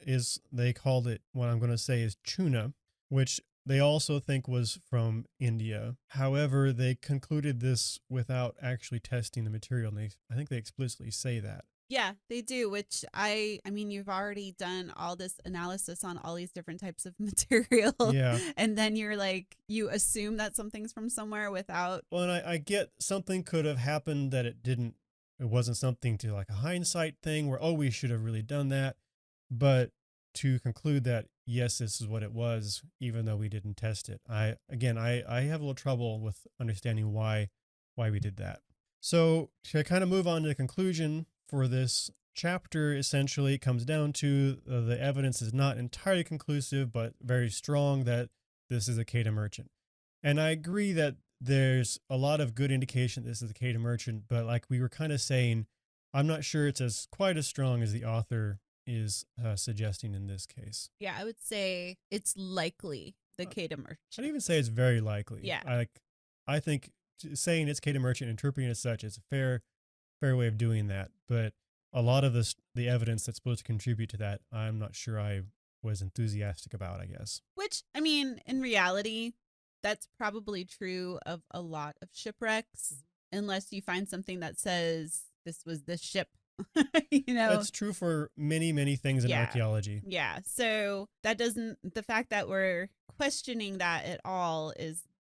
they called it, what I'm going to say is tuna, which they also think was from India. However, they concluded this without actually testing the material. And I think they explicitly say that. Yeah, they do, which I mean, you've already done all this analysis on all these different types of material. Yeah. And then you're like, you assume that something's from somewhere without. Well, and I get something could have happened that it didn't. It wasn't something to like a hindsight thing where, we should have really done that. But to conclude that, yes, this is what it was, even though we didn't test it. I have a little trouble with understanding why we did that. So to kind of move on to the conclusion for this chapter, essentially it comes down to the evidence is not entirely conclusive, but very strong that this is a Quedagh merchant. And I agree that there's a lot of good indication this is a Quedagh merchant, but like we were kind of saying, I'm not sure it's quite as strong as the author is suggesting in this case. Yeah, I would say it's likely the Quedagh merchant. I'd even say it's very likely. Yeah. I think saying it's Quedagh merchant, interpreting it as such, is a fair way of doing that. But a lot of the evidence that's supposed to contribute to that, I'm not sure I was enthusiastic about, I guess. Which, I mean, in reality, that's probably true of a lot of shipwrecks, unless you find something that says this was this ship. That's true for many, many things in archaeology. Yeah. So the fact that we're questioning that at all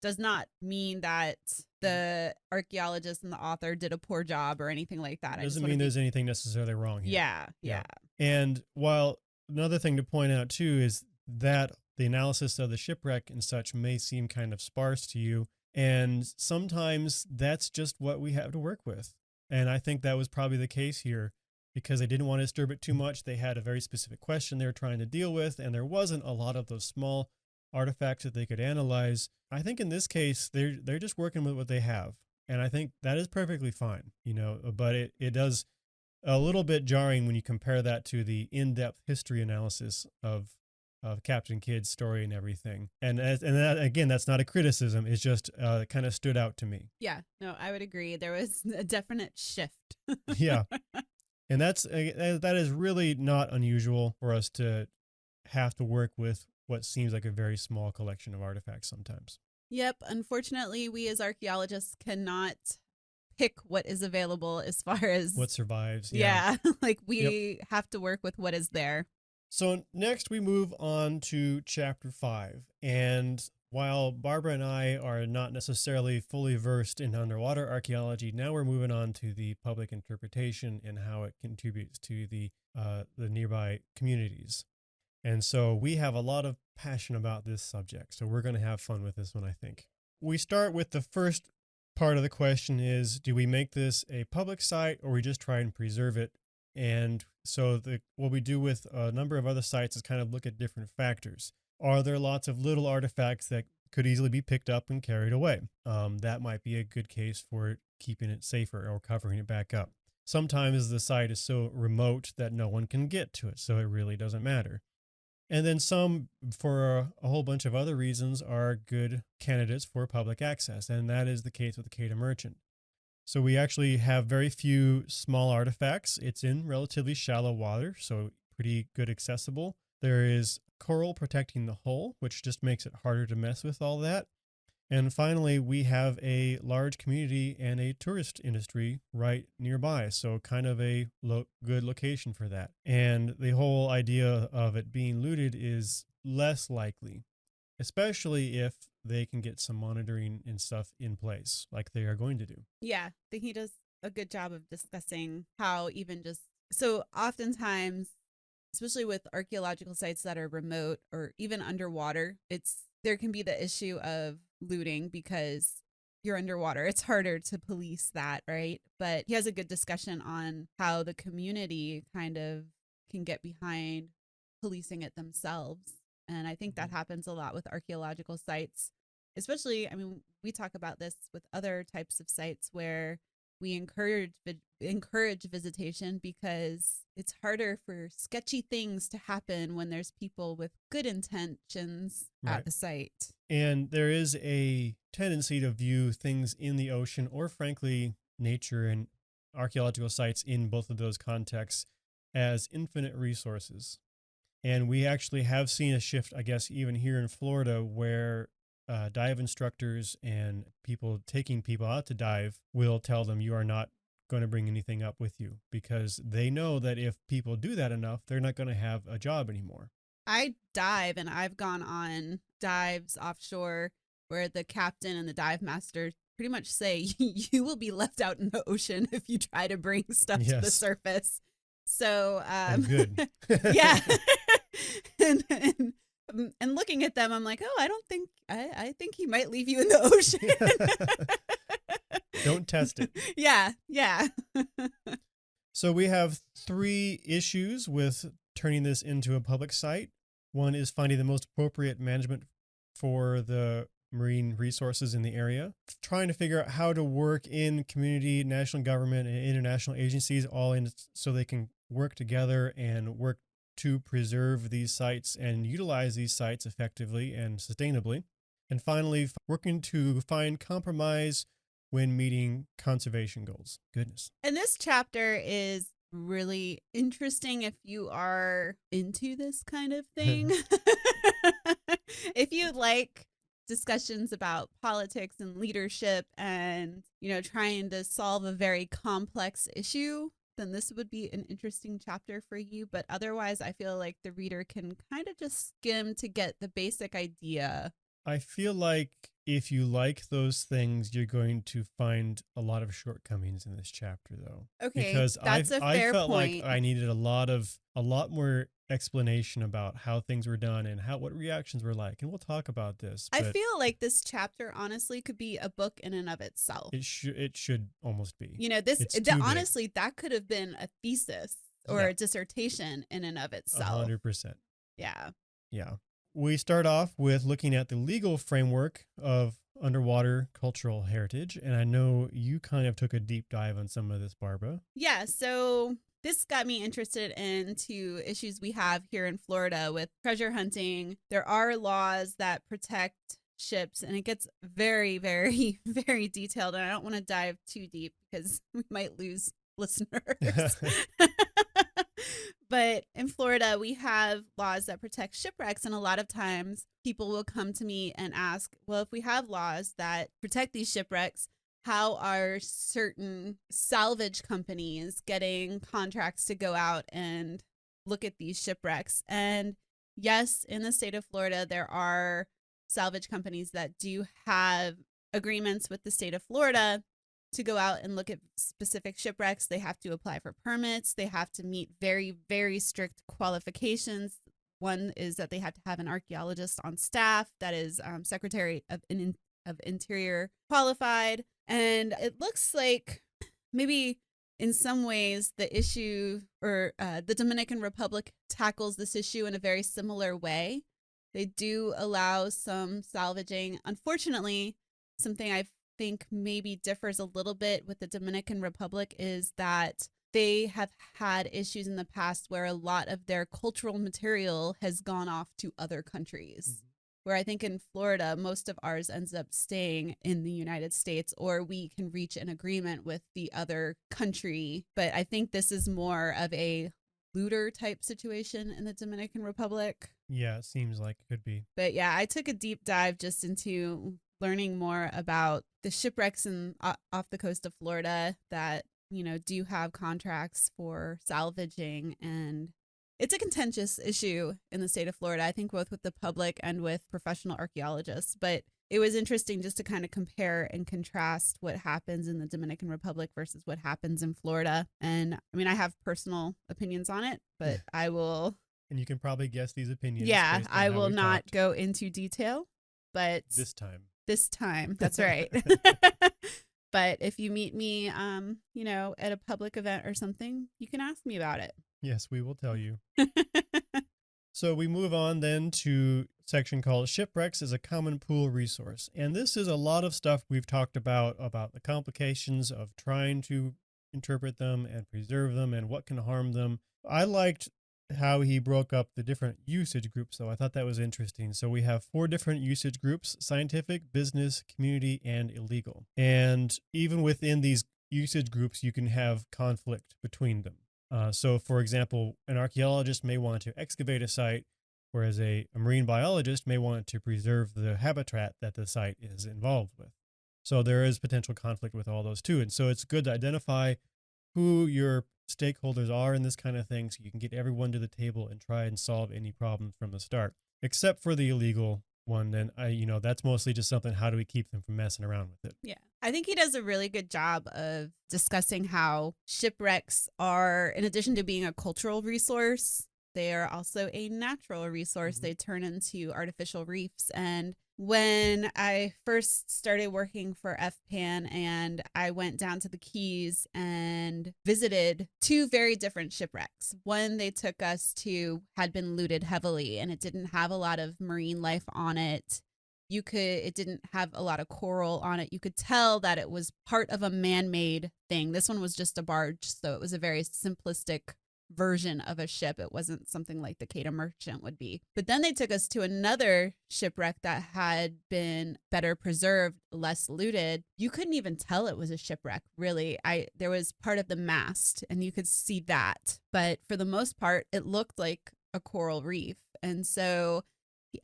does not mean that the archaeologist and the author did a poor job or anything like that. It doesn't mean there's anything necessarily wrong here. Yeah. And while another thing to point out too is that the analysis of the shipwreck and such may seem kind of sparse to you, and sometimes that's just what we have to work with. And I think that was probably the case here because they didn't want to disturb it too much. They had a very specific question they were trying to deal with, and there wasn't a lot of those small artifacts that they could analyze. I think in this case, they're just working with what they have. And I think that is perfectly fine, but it does a little bit jarring when you compare that to the in-depth history analysis of Captain Kidd's story and everything. And that, again, that's not a criticism. It's just kind of stood out to me. Yeah, no, I would agree. There was a definite shift. Yeah. And that is really not unusual for us to have to work with what seems like a very small collection of artifacts sometimes. Yep. Unfortunately, we as archaeologists cannot pick what is available as far as what survives. Yeah. Like we have to work with what is there. So next we move on to chapter 5. And while Barbara and I are not necessarily fully versed in underwater archaeology, now we're moving on to the public interpretation and how it contributes to the nearby communities. And so we have a lot of passion about this subject. So we're going to have fun with this one, I think. We start with the first part of the question is, do we make this a public site or we just try and preserve it? And so what we do with a number of other sites is kind of look at different factors. Are there lots of little artifacts that could easily be picked up and carried away? That might be a good case for keeping it safer or covering it back up. Sometimes the site is so remote that no one can get to it, so it really doesn't matter. And then some, for a whole bunch of other reasons, are good candidates for public access, and that is the case with the Quedagh merchant. So we actually have very few small artifacts. It's in relatively shallow water, so pretty good accessible. There is coral protecting the hull, which just makes it harder to mess with all that. And finally, we have a large community and a tourist industry right nearby. So kind of a good location for that. And the whole idea of it being looted is less likely, especially if they can get some monitoring and stuff in place like they are going to do. Yeah, I think he does a good job of discussing how even just so oftentimes, especially with archaeological sites that are remote or even underwater, there can be the issue of looting because you're underwater. It's harder to police that, right? But he has a good discussion on how the community kind of can get behind policing it themselves. And I think that happens a lot with archaeological sites, especially, I mean, we talk about this with other types of sites where we encourage visitation because it's harder for sketchy things to happen when there's people with good intentions at the site. And there is a tendency to view things in the ocean or frankly nature and archaeological sites in both of those contexts as infinite resources. And we actually have seen a shift, I guess, even here in Florida where dive instructors and people taking people out to dive will tell them you are not going to bring anything up with you because they know that if people do that enough, they're not going to have a job anymore. I dive and I've gone on dives offshore where the captain and the dive master pretty much say you will be left out in the ocean if you try to bring stuff to the surface. So, good. Yeah. and looking at them, I'm like, oh, I think he might leave you in the ocean. Don't test it. Yeah. So we have 3 issues with turning this into a public site. One is finding the most appropriate management for the marine resources in the area, trying to figure out how to work in community, national government, and international agencies all in so they can work together and work to preserve these sites and utilize these sites effectively and sustainably. And finally, working to find compromise when meeting conservation goals. Goodness. And this chapter is really interesting if you are into this kind of thing. If you like discussions about politics and leadership and, trying to solve a very complex issue, then this would be an interesting chapter for you. But otherwise, I feel like the reader can kind of just skim to get the basic idea. I feel like if you like those things, you're going to find a lot of shortcomings in this chapter, though. Okay, because that's a fair I felt point. like I needed a lot more explanation about how things were done and what reactions were like. And we'll talk about this. I feel like this chapter honestly could be a book in and of itself. It should almost be. Honestly, that could have been a thesis or a dissertation in and of itself. 100%. Yeah. Yeah. We start off with looking at the legal framework of underwater cultural heritage. And I know you kind of took a deep dive on some of this, Barbara. Yeah. So this got me interested into issues we have here in Florida with treasure hunting. There are laws that protect ships, and it gets very, very, very detailed. And I don't want to dive too deep because we might lose listeners. But in Florida, we have laws that protect shipwrecks. And a lot of times people will come to me and ask, well, if we have laws that protect these shipwrecks, how are certain salvage companies getting contracts to go out and look at these shipwrecks? And yes, in the state of Florida, there are salvage companies that do have agreements with the state of Florida to go out and look at specific shipwrecks. They have to apply for permits. They have to meet very, very strict qualifications. One is that they have to have an archaeologist on staff that is Secretary of Interior qualified. And it looks like maybe in some ways the issue or the Dominican Republic tackles this issue in a very similar way. They do allow some salvaging. Unfortunately, something I think maybe differs a little bit with the Dominican Republic is that they have had issues in the past where a lot of their cultural material has gone off to other countries. where I think in Florida, most of ours ends up staying in the United States, or we can reach an agreement with the other country. But I think this is more of a looter type situation in the Dominican Republic. Yeah, it seems like it could be. But yeah, I took a deep dive just into learning more about the shipwrecks off the coast of Florida that, do have contracts for salvaging. And it's a contentious issue in the state of Florida, I think both with the public and with professional archaeologists. But it was interesting just to kind of compare and contrast what happens in the Dominican Republic versus what happens in Florida. And I mean, I have personal opinions on it, but I will. And you can probably guess these opinions. Yeah, I will not go into detail, but this time. That's right. But if you meet me, at a public event or something, you can ask me about it. Yes, we will tell you. So we move on then to a section called Shipwrecks as a Common Pool Resource. And this is a lot of stuff we've talked about the complications of trying to interpret them and preserve them and what can harm them. I liked how he broke up the different usage groups, though. I thought that was interesting. So we have 4 different usage groups: scientific, business, community, and illegal. And even within these usage groups, you can have conflict between them. So, for example, an archaeologist may want to excavate a site, whereas a marine biologist may want to preserve the habitat that the site is involved with. So there is potential conflict with all those too. And so it's good to identify who your stakeholders are in this kind of thing, so you can get everyone to the table and try and solve any problems from the start. Except for the illegal one, then that's mostly just something, how do we keep them from messing around with it? Yeah. I think he does a really good job of discussing how shipwrecks are, in addition to being a cultural resource, they are also a natural resource. They turn into artificial reefs. And when I first started working for FPAN and I went down to the Keys and visited 2 very different shipwrecks. One they took us to had been looted heavily and it didn't have a lot of marine life on it. It didn't have a lot of coral on it. You could tell that it was part of a man-made thing. This one was just a barge, so it was a very simplistic version of a ship. It wasn't something like the Queta Merchant would be. But then they took us to another shipwreck that had been better preserved, less looted. You couldn't even tell it was a shipwreck, really. There was part of the mast, and you could see that. But for the most part, it looked like a coral reef. And so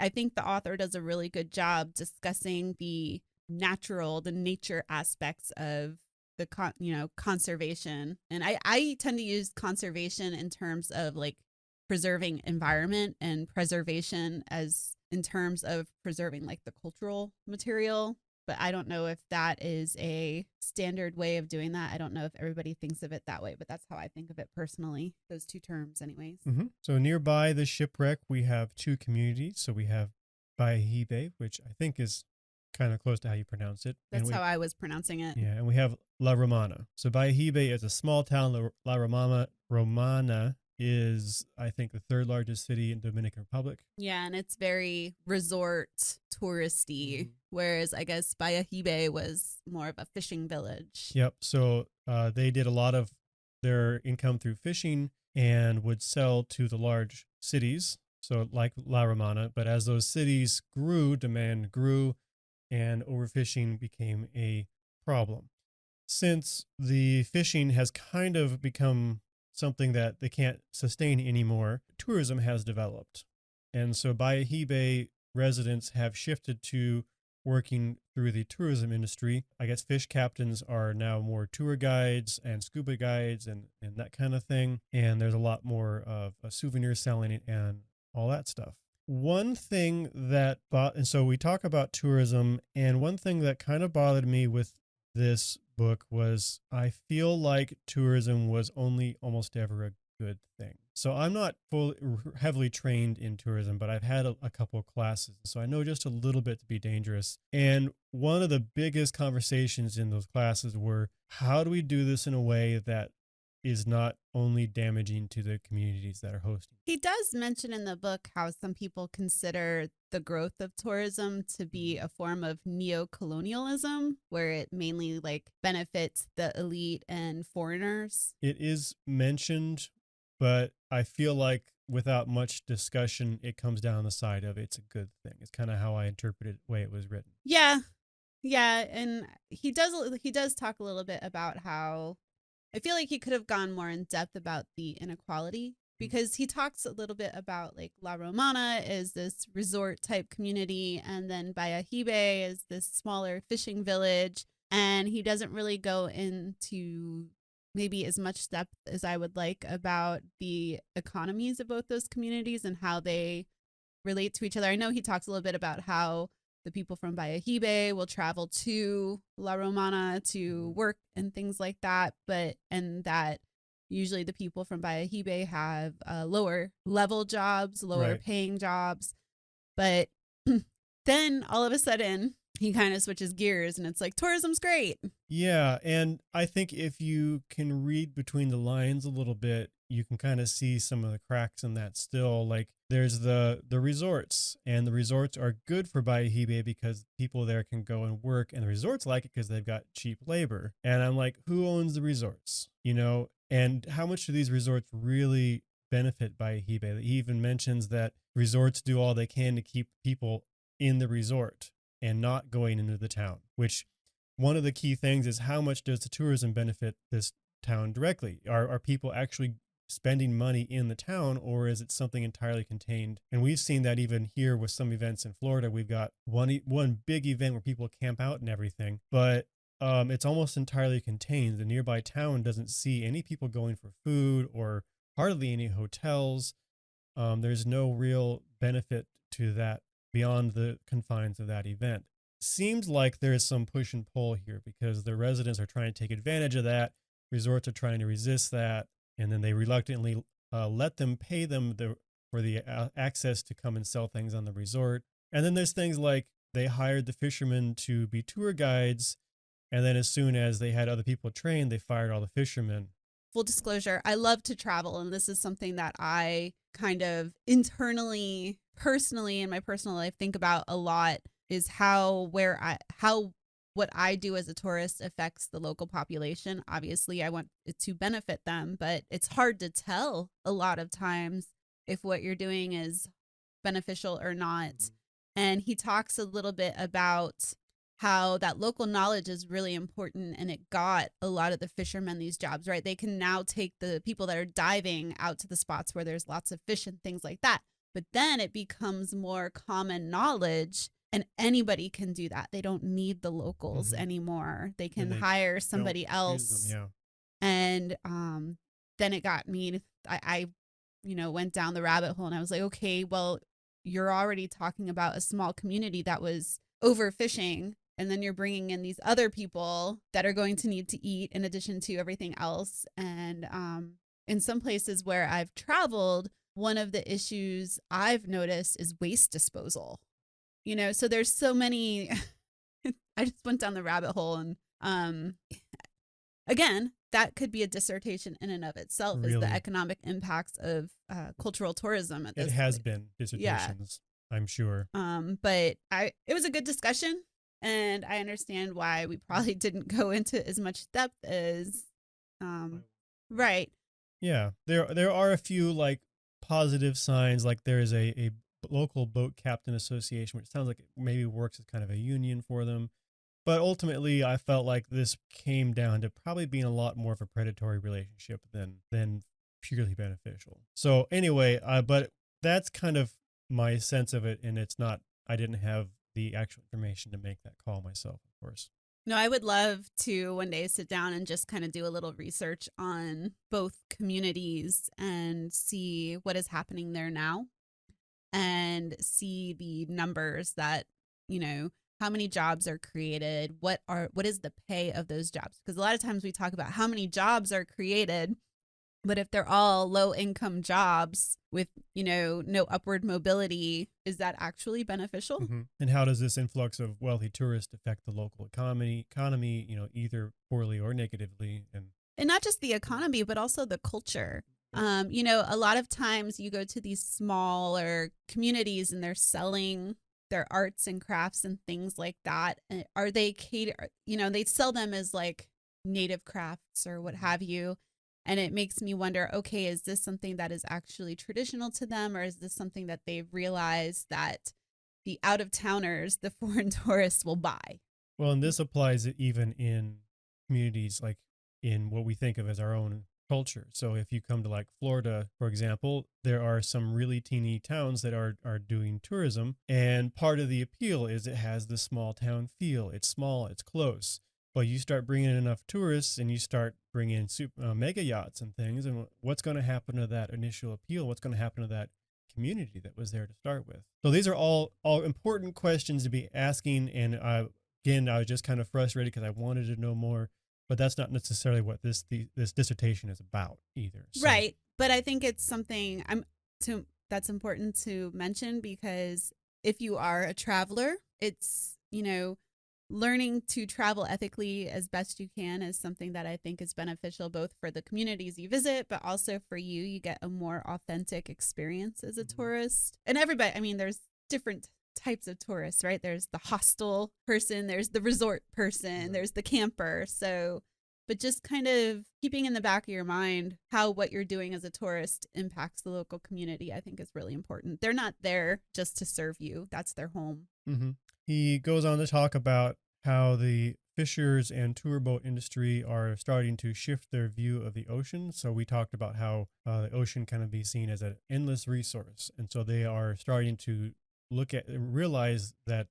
I think the author does a really good job discussing the nature aspects of the conservation. And I tend to use conservation in terms of like preserving environment, and preservation as in terms of preserving like the cultural material. But I don't know if that is a standard way of doing that. I don't know if everybody thinks of it that way, but that's how I think of it personally. Those 2 terms anyways. Mm-hmm. So nearby the shipwreck, we have 2 communities. So we have Bayahibe, which I think is kind of close to how you pronounce it. That's how I was pronouncing it. Yeah, and we have La Romana. So Bayahibe is a small town. La Romana is, I think, the 3rd largest city in Dominican Republic. Yeah, and it's very resort touristy, whereas I guess Bayahibe was more of a fishing village. Yep. So they did a lot of their income through fishing and would sell to the large cities, so like La Romana. But as those cities grew, demand grew, and overfishing became a problem. Since the fishing has kind of become something that they can't sustain anymore, tourism has developed. And so Bayahibe residents have shifted to working through the tourism industry. I guess fish captains are now more tour guides and scuba guides and that kind of thing. And there's a lot more of souvenir selling and all that stuff. One thing that, and so we talk about tourism, and one thing that kind of bothered me with this book was I feel like tourism was only almost ever a good thing. So I'm not heavily trained in tourism, but I've had a couple of classes, so I know just a little bit to be dangerous. And one of the biggest conversations in those classes were, how do we do this in a way that is not only damaging to the communities that are hosting? He does mention in the book how some people consider the growth of tourism to be a form of neo-colonialism, where it mainly like benefits the elite and foreigners. It is mentioned, but I feel like without much discussion, it comes down the side of it's a good thing. It's kind of how I interpreted the way it was written. Yeah. Yeah, and he does talk a little bit about how I feel like he could have gone more in depth about the inequality, because he talks a little bit about like La Romana is this resort type community, and then Bayahibe is this smaller fishing village, and he doesn't really go into maybe as much depth as I would like about the economies of both those communities and how they relate to each other. I know he talks a little bit about how the people from Bayahibe will travel to La Romana to work and things like that, and that usually the people from Bayahibe have lower level jobs, lower Right. paying jobs. But then all of a sudden he kind of switches gears and it's like tourism's great. Yeah, and I think if you can read between the lines a little bit, you can kind of see some of the cracks in that still. Like there's the resorts, and the resorts are good for Bayahibe because people there can go and work, and the resorts like it because they've got cheap labor. And I'm like, who owns the resorts? You know, and how much do these resorts really benefit Bayahibe? He even mentions that resorts do all they can to keep people in the resort and not going into the town, which one of the key things is how much does the tourism benefit this town directly? Are people actually spending money in the town, or is it something entirely contained? And we've seen that even here with some events in Florida. We've got one big event where people camp out and everything, but it's almost entirely contained. The nearby town doesn't see any people going for food or hardly any hotels. There's no real benefit to that beyond the confines of that event. Seems like there is some push and pull here because the residents are trying to take advantage of that. Resorts are trying to resist that, and then they reluctantly let them pay them for the access to come and sell things on the resort. And then there's things like they hired the fishermen to be tour guides, and then as soon as they had other people trained, they fired all the fishermen. Full disclosure, I love to travel, and this is something that I kind of internally, personally, in my personal life think about a lot, is how what I do as a tourist affects the local population. Obviously, I want it to benefit them, but it's hard to tell a lot of times if what you're doing is beneficial or not. And he talks a little bit about how that local knowledge is really important, and it got a lot of the fishermen these jobs, right? They can now take the people that are diving out to the spots where there's lots of fish and things like that. But then it becomes more common knowledge, and anybody can do that. They don't need the locals anymore. They can hire somebody else. Yeah. And then it got me, I went down the rabbit hole, and I was like, okay, well, you're already talking about a small community that was overfishing, and then you're bringing in these other people that are going to need to eat in addition to everything else. And in some places where I've traveled, one of the issues I've noticed is waste disposal. So there's so many. I just went down the rabbit hole, and again, that could be a dissertation in and of itself, is the economic impacts of cultural tourism at this It has point. been dissertations, I'm sure. But it was a good discussion, and I understand why we probably didn't go into as much depth as right. Yeah, there are a few like positive signs, like there is a local boat captain association, which sounds like it maybe works as kind of a union for them. But ultimately, I felt like this came down to probably being a lot more of a predatory relationship than purely beneficial. So anyway, but that's kind of my sense of it, and it's not. I didn't have the actual information to make that call myself, of course. No, I would love to one day sit down and just kind of do a little research on both communities and see what is happening there now, and see the numbers that, how many jobs are created, what is the pay of those jobs? Because a lot of times we talk about how many jobs are created, but if they're all low income jobs with, no upward mobility, is that actually beneficial? Mm-hmm. And how does this influx of wealthy tourists affect the local economy, either poorly or negatively? And not just the economy, but also the culture. A lot of times you go to these smaller communities and they're selling their arts and crafts and things like that. Are they they sell them as like native crafts or what have you. And it makes me wonder, okay, is this something that is actually traditional to them, or is this something that they've realized that the out of towners, the foreign tourists will buy? Well, and this applies even in communities like in what we think of as our own culture. So if you come to like Florida, for example, there are some really teeny towns that are doing tourism, and part of the appeal is it has the small town feel. It's small, it's close. But you start bringing in enough tourists and you start bringing in mega yachts and things, and what's going to happen to that initial appeal? What's going to happen to that community that was there to start with? So these are all important questions to be asking, and again, I was just kind of frustrated because I wanted to know more, but that's not necessarily what this dissertation is about either. So. Right. But I think it's something that's important to mention, because if you are a traveler, it's, learning to travel ethically as best you can is something that I think is beneficial both for the communities you visit, but also for you. You get a more authentic experience as a tourist. And everybody, I mean, there's different types of tourists, right? There's the hostel person, there's the resort person, there's the camper. So, but just kind of keeping in the back of your mind how what you're doing as a tourist impacts the local community, I think is really important. They're not there just to serve you. That's their home. Mm-hmm. He goes on to talk about how the fishers and tour boat industry are starting to shift their view of the ocean. So we talked about how the ocean kind of be seen as an endless resource. And so they are starting to look at and realize that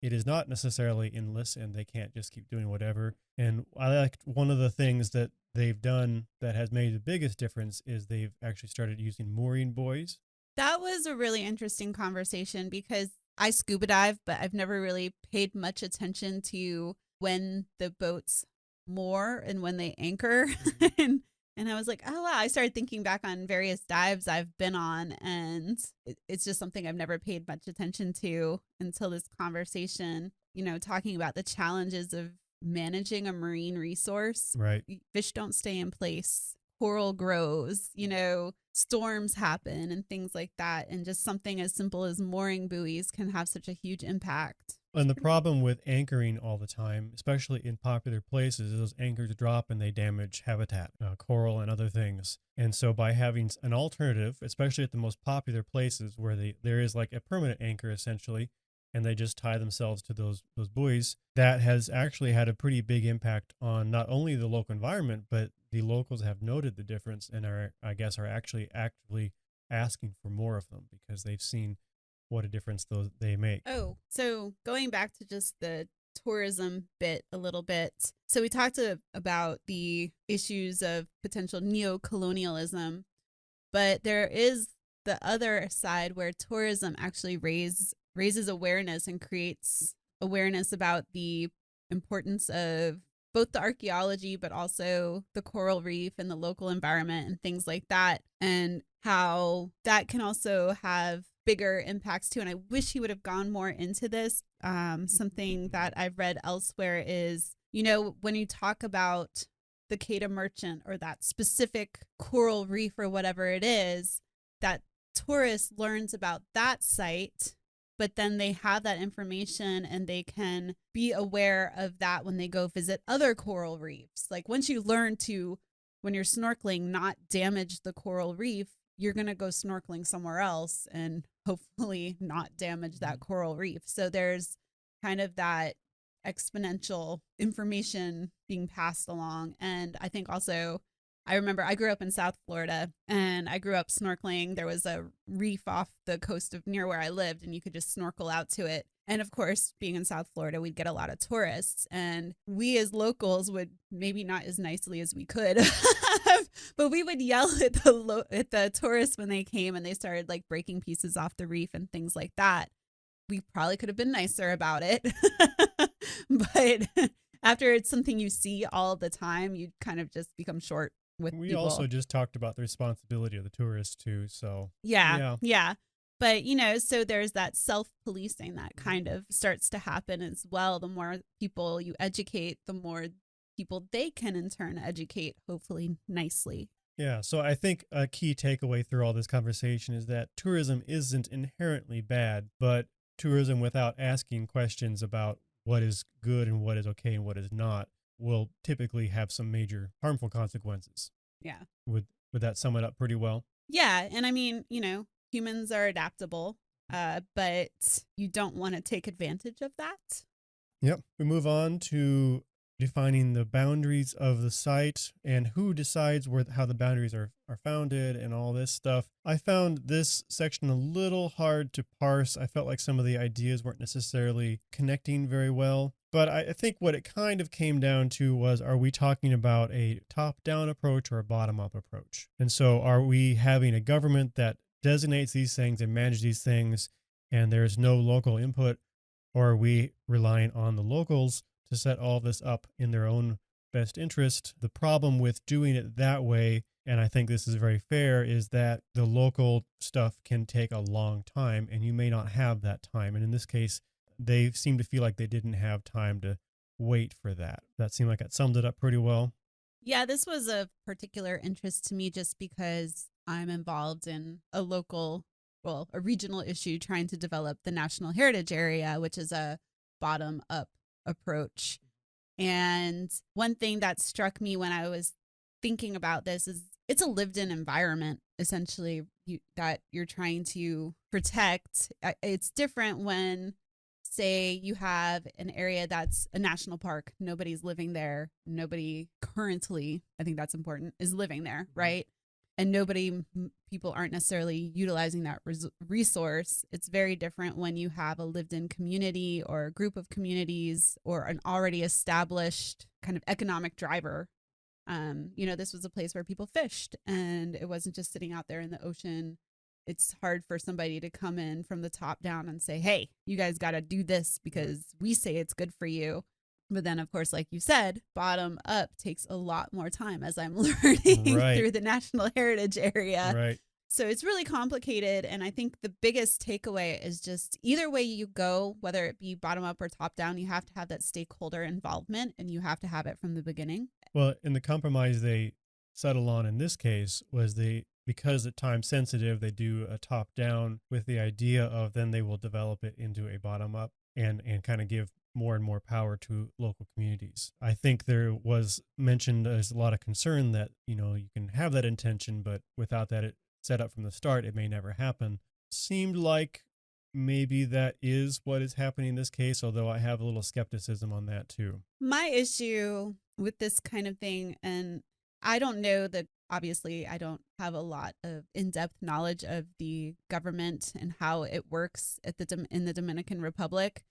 it is not necessarily endless and they can't just keep doing whatever. And I like one of the things that they've done that has made the biggest difference is they've actually started using mooring buoys. That was a really interesting conversation because I scuba dive, but I've never really paid much attention to when the boats moor and when they anchor. and I was like, oh, wow. I started thinking back on various dives I've been on, and it's just something I've never paid much attention to until this conversation, talking about the challenges of managing a marine resource. Right. Fish don't stay in place. Coral grows, storms happen and things like that. And just something as simple as mooring buoys can have such a huge impact. And the problem with anchoring all the time, especially in popular places, is those anchors drop and they damage habitat, coral and other things. And so by having an alternative, especially at the most popular places where there is like a permanent anchor essentially, and they just tie themselves to those buoys, that has actually had a pretty big impact on not only the local environment, but the locals have noted the difference and are actually actively asking for more of them because they've seen what a difference they make. Oh, so going back to just the tourism bit a little bit. So we talked about the issues of potential neo-colonialism, but there is the other side where tourism actually raises awareness and creates awareness about the importance of both the archaeology, but also the coral reef and the local environment and things like that, and how that can also have bigger impacts too. And I wish he would have gone more into this. Something that I've read elsewhere is, when you talk about the Queda Merchant or that specific coral reef or whatever it is, that tourist learns about that site, but then they have that information and they can be aware of that when they go visit other coral reefs. Like once you learn to, when you're snorkeling, not damage the coral reef, you're going to go snorkeling somewhere else and hopefully not damage that coral reef. So there's kind of that exponential information being passed along. And I think also, I remember I grew up in South Florida and I grew up snorkeling. There was a reef off the coast of near where I lived and you could just snorkel out to it. And of course, being in South Florida, we'd get a lot of tourists, and we as locals would, maybe not as nicely as we could, but we would yell at the tourists when they came and they started like breaking pieces off the reef and things like that. We probably could have been nicer about it, but after it's something you see all the time, you kind of just become short with we people. Also just talked about the responsibility of the tourists too. So yeah. But, so there's that self-policing that kind of starts to happen as well. The more people you educate, the more people they can in turn educate, hopefully nicely. Yeah. So I think a key takeaway through all this conversation is that tourism isn't inherently bad, but tourism without asking questions about what is good and what is okay and what is not will typically have some major harmful consequences. Yeah. Would that sum it up pretty well? Yeah. And I mean, humans are adaptable, but you don't want to take advantage of that. Yep. We move on to defining the boundaries of the site and who decides how the boundaries are founded and all this stuff. I found this section a little hard to parse. I felt like some of the ideas weren't necessarily connecting very well. But I think what it kind of came down to was, are we talking about a top-down approach or a bottom-up approach? And so are we having a government that designates these things and manages these things, and there's no local input? Or are we relying on the locals to set all this up in their own best interest? The problem with doing it that way, and I think this is very fair, is that the local stuff can take a long time, and you may not have that time. And in this case, they seem to feel like they didn't have time to wait for that. That seemed like it summed it up pretty well. Yeah, this was of particular interest to me just because I'm involved in a regional issue trying to develop the National Heritage Area, which is a bottom-up approach. And one thing that struck me when I was thinking about this is it's a lived-in environment, essentially, that you're trying to protect. It's different when, say, you have an area that's a national park. Nobody's living there. Nobody currently, I think that's important, is living there, right? And people aren't necessarily utilizing that resource. It's very different when you have a lived-in community or a group of communities or an already established kind of economic driver. This was a place where people fished, and it wasn't just sitting out there in the ocean. It's hard for somebody to come in from the top down and say, hey, you guys got to do this because we say it's good for you. But then, of course, like you said, bottom up takes a lot more time, as I'm learning through the National Heritage Area. Right. So it's really complicated. And I think the biggest takeaway is just either way you go, whether it be bottom up or top down, you have to have that stakeholder involvement, and you have to have it from the beginning. Well, in the compromise they settle on in this case was because it's time sensitive, they do a top down with the idea of then they will develop it into a bottom up and kind of give more and more power to local communities. I think there was mentioned there's a lot of concern that, you can have that intention, but without that set up from the start, it may never happen. Seemed like maybe that is what is happening in this case, although I have a little skepticism on that too. My issue with this kind of thing, and I don't know that, obviously, I don't have a lot of in-depth knowledge of the government and how it works in the Dominican Republic.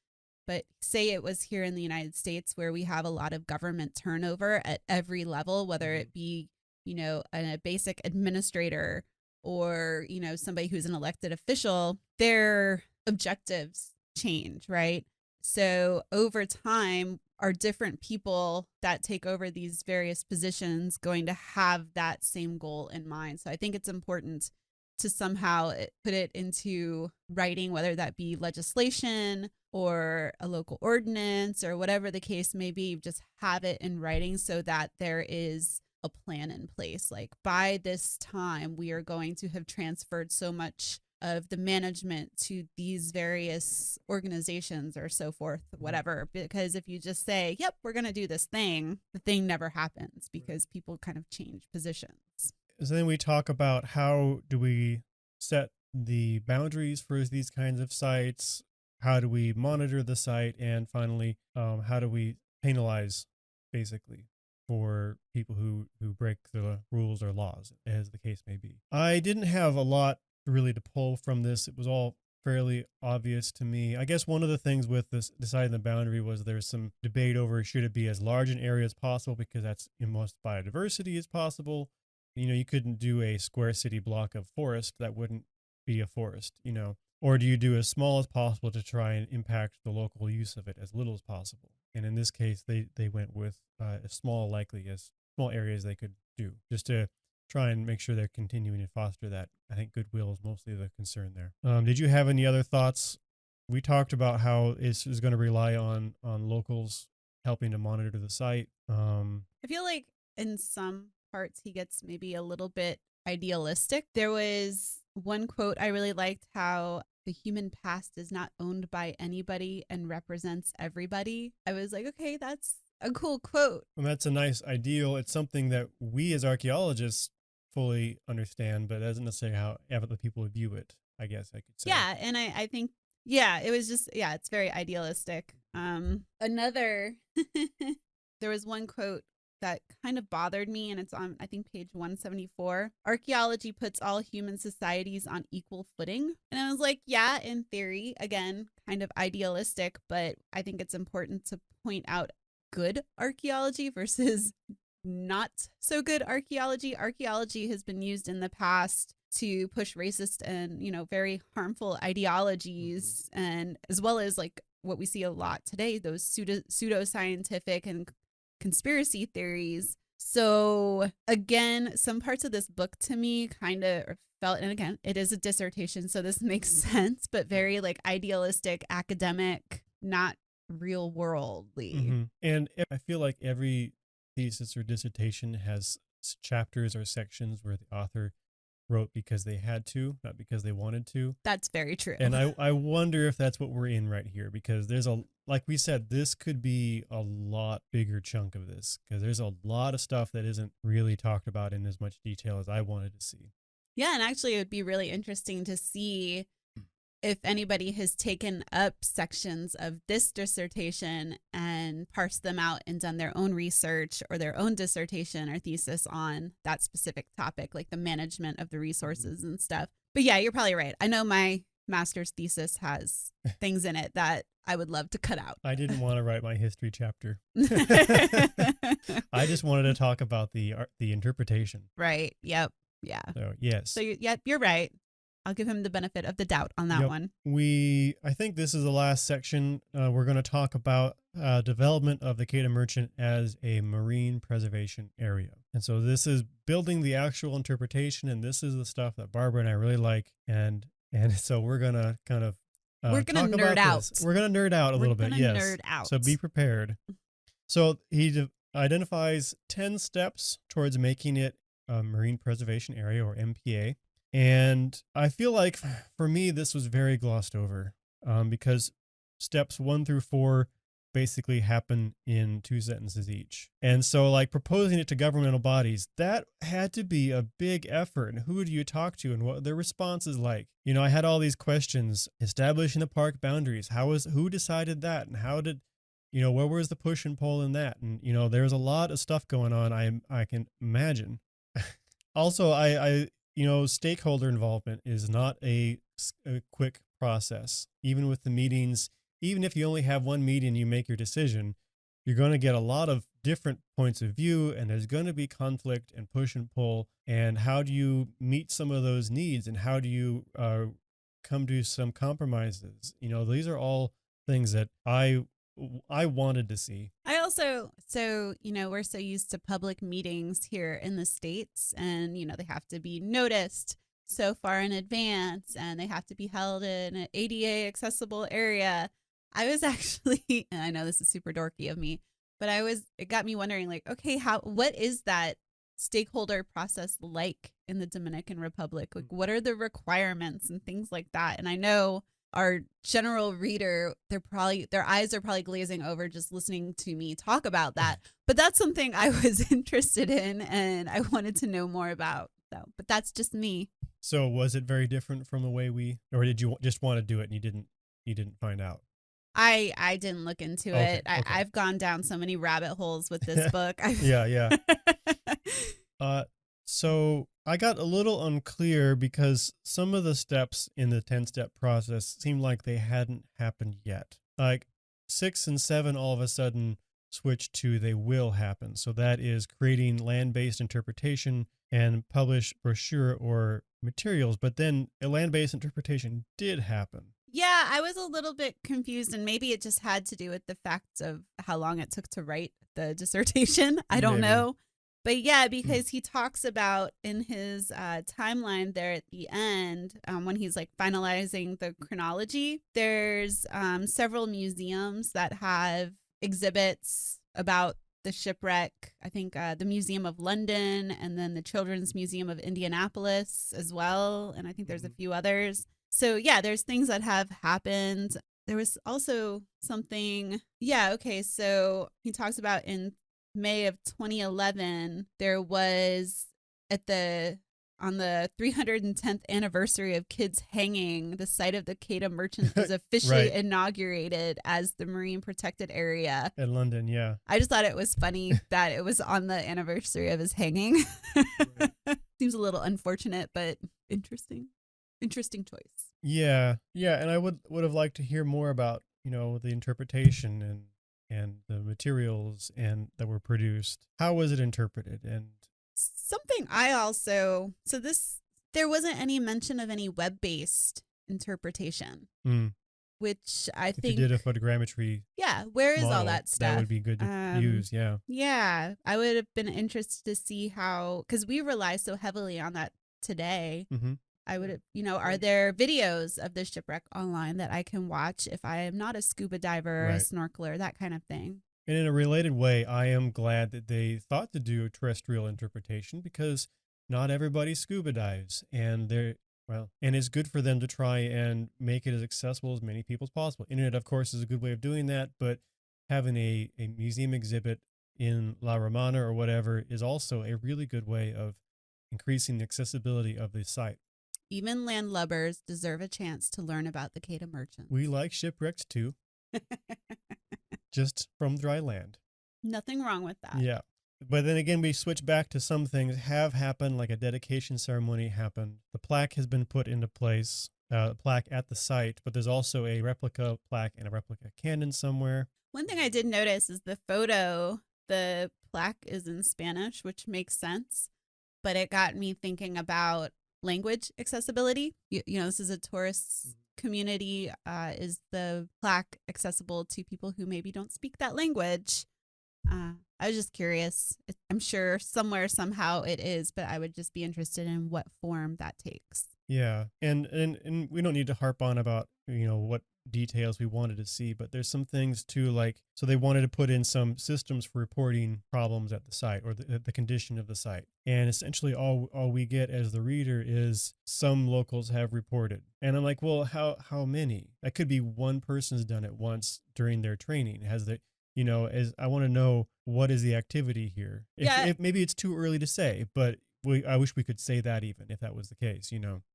But say it was here in the United States, where we have a lot of government turnover at every level, whether it be, a basic administrator or, somebody who's an elected official, their objectives change, right? So over time, are different people that take over these various positions going to have that same goal in mind? So I think it's important to somehow put it into writing, whether that be legislation or a local ordinance or whatever the case may be. Just have it in writing so that there is a plan in place. Like, by this time, we are going to have transferred so much of the management to these various organizations or so forth, whatever. Because if you just say, yep, we're going to do this thing, the thing never happens because people kind of change positions. So then we talk about how do we set the boundaries for these kinds of sites? How do we monitor the site? And finally, how do we penalize, basically, for people who break the rules or laws, as the case may be? I didn't have a lot really to pull from this. It was all fairly obvious to me. I guess one of the things with this deciding the boundary was there's some debate over should it be as large an area as possible, because that's in most biodiversity as possible. You couldn't do a square city block of forest. That wouldn't be a forest, or do you do as small as possible to try and impact the local use of it as little as possible? And in this case, they went with as small areas they could do, just to try and make sure they're continuing to foster that. I think goodwill is mostly the concern there. Did you have any other thoughts? We talked about how this is going to rely on locals helping to monitor the site. I feel like in some parts he gets maybe a little bit idealistic. There was one quote I really liked, how the human past is not owned by anybody and represents everybody. I was like, okay, that's a cool quote. And that's a nice ideal. It's something that we as archaeologists fully understand, but doesn't necessarily how other people view it, I guess I could say. Yeah, and I think it was just it's very idealistic. Another there was one quote that kind of bothered me, and it's on, I think, page 174. Archaeology puts all human societies on equal footing. And I was like, yeah, in theory, again, kind of idealistic, but I think it's important to point out good archaeology versus not so good archaeology. Archaeology has been used in the past to push racist and, very harmful ideologies, and as well as like what we see a lot today, those pseudoscientific and conspiracy theories. So again, some parts of this book to me kind of felt, and again, it is a dissertation, so this makes sense, but very like idealistic, academic, not real worldly. Mm-hmm. And I feel like every thesis or dissertation has chapters or sections where the author wrote because they had to, not because they wanted to. That's very true. And I wonder if that's what we're in right here, because there's like we said, this could be a lot bigger chunk of this, because there's a lot of stuff that isn't really talked about in as much detail as I wanted to see. Yeah, and actually it would be really interesting to see if anybody has taken up sections of this dissertation and parsed them out and done their own research or their own dissertation or thesis on that specific topic, like the management of the resources and stuff. But yeah, you're probably right. I know my master's thesis has things in it that I would love to cut out. I didn't want to write my history chapter. I just wanted to talk about the interpretation. Right. Yep. Yeah. So, yes. So, you're right. I'll give him the benefit of the doubt on that one. I think this is the last section. We're going to talk about development of the Quedagh Merchant as a marine preservation area. And so this is building the actual interpretation, and this is the stuff that Barbara and I really like. And so we're going to kind of we're going to nerd out. We're going to nerd out a little bit, yes. Nerd out. So be prepared. So he identifies 10 steps towards making it a marine preservation area, or MPA. And I feel like for me, this was very glossed over because steps 1 through 4 basically happen in 2 sentences each. And so like proposing it to governmental bodies, that had to be a big effort. And who do you talk to and what their response is like? I had all these questions. Establishing the park boundaries. Who decided that? And how did, where was the push and pull in that? And, there's a lot of stuff going on. I can imagine. Also, stakeholder involvement is not a quick process. Even with the meetings, even if you only have one meeting, you make your decision, you're going to get a lot of different points of view, and there's going to be conflict and push and pull. And how do you meet some of those needs, and how do you come to some compromises? These are all things that I wanted to see. I also, we're so used to public meetings here in the States, and, they have to be noticed so far in advance, and they have to be held in an ADA accessible area. I was actually, and I know this is super dorky of me, but it got me wondering, like, okay, what is that stakeholder process like in the Dominican Republic? Like, what are the requirements and things like that? And I know our general reader, their eyes are probably glazing over just listening to me talk about that. But that's something I was interested in and I wanted to know more about. So, but that's just me. So was it very different from the way or did you just want to do it and you didn't find out? I didn't look into it. I've gone down so many rabbit holes with this book. Yeah. So I got a little unclear because some of the steps in the 10-step process seemed like they hadn't happened yet. Like 6 and 7 all of a sudden switch to they will happen. So that is creating land-based interpretation and publish brochure or materials. But then a land-based interpretation did happen. Yeah, I was a little bit confused, and maybe it just had to do with the fact of how long it took to write the dissertation. I don't know. But yeah, because he talks about in his timeline there at the end, when he's like finalizing the chronology, there's several museums that have exhibits about the shipwreck. I think the Museum of London, and then the Children's Museum of Indianapolis as well. And I think there's a few others. So yeah, there's things that have happened. there was also something. Yeah, okay. So he talks about in May of 2011, there was at the on the 310th anniversary of kids hanging, the site of the Quai Merchant was officially Right. inaugurated as the Marine Protected Area. In London, yeah. I just thought it was funny that it was on the anniversary of his hanging. Right. Seems a little unfortunate, but interesting. Interesting choice. Yeah. Yeah, and I would have liked to hear more about, the interpretation and the materials and that were produced. How was it interpreted? And Something I also, so this, there wasn't any mention of any web-based interpretation, mm, which I if you think, did a photogrammetry yeah, where is all model, that that stuff? would be good to use. Yeah. Yeah, I would have been interested to see how, because we rely so heavily on that today. Mm-hmm. I would have, are there videos of the shipwreck online that I can watch if I am not a scuba diver or a Right. snorkeler, that kind of thing? And in a related way, I am glad that they thought to do a terrestrial interpretation because not everybody scuba dives, and and it's good for them to try and make it as accessible as many people as possible. Internet, of course, is a good way of doing that, but having a museum exhibit in La Romana or whatever is also a really good way of increasing the accessibility of the site. Even landlubbers deserve a chance to learn about the Quai Merchant. We like shipwrecks too, just from dry land. Nothing wrong with that. Yeah. But then again, we switch back to some things have happened, like a dedication ceremony happened. The plaque has been put into place, plaque at the site, but there's also a replica plaque and a replica cannon somewhere. One thing I did notice is the photo, the plaque is in Spanish, which makes sense, but it got me thinking about language accessibility. This is a tourist community. Is the plaque accessible to people who maybe don't speak that language? I was just curious. I'm sure somewhere, somehow it is, but I would just be interested in what form that takes. Yeah. And we don't need to harp on about, what details we wanted to see, but there's some things too, like, so they wanted to put in some systems for reporting problems at the site or the condition of the site. And essentially all we get as the reader is some locals have reported. And I'm like, well, how many? That could be one person's done it once during their training. As I want to know what is the activity here. If maybe it's too early to say, but I wish we could say that even if that was the case,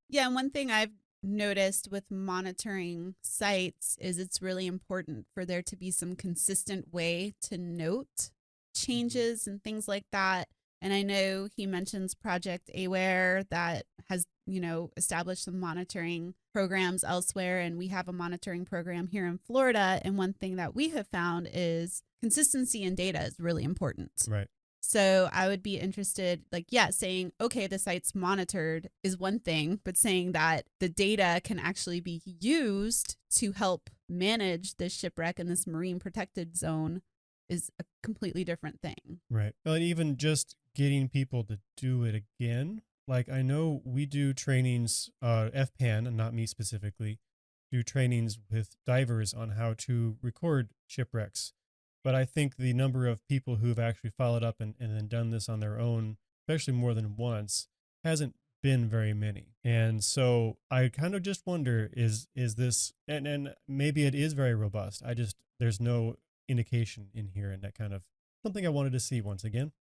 Yeah, and one thing I've noticed with monitoring sites is it's really important for there to be some consistent way to note changes and things like that. And I know he mentions Project Aware that has, established some monitoring programs elsewhere. And we have a monitoring program here in Florida. And one thing that we have found is consistency in data is really important. Right. So I would be interested, saying, okay, the site's monitored is one thing, but saying that the data can actually be used to help manage this shipwreck in this marine protected zone is a completely different thing. Right. Well, and even just getting people to do it again. Like, I know we do trainings, FPAN, and not me specifically, do trainings with divers on how to record shipwrecks. But I think the number of people who've actually followed up and then done this on their own, especially more than once, hasn't been very many. And so I kind of just wonder, is this, and maybe it is very robust. There's no indication in here, and that kind of something I wanted to see once again.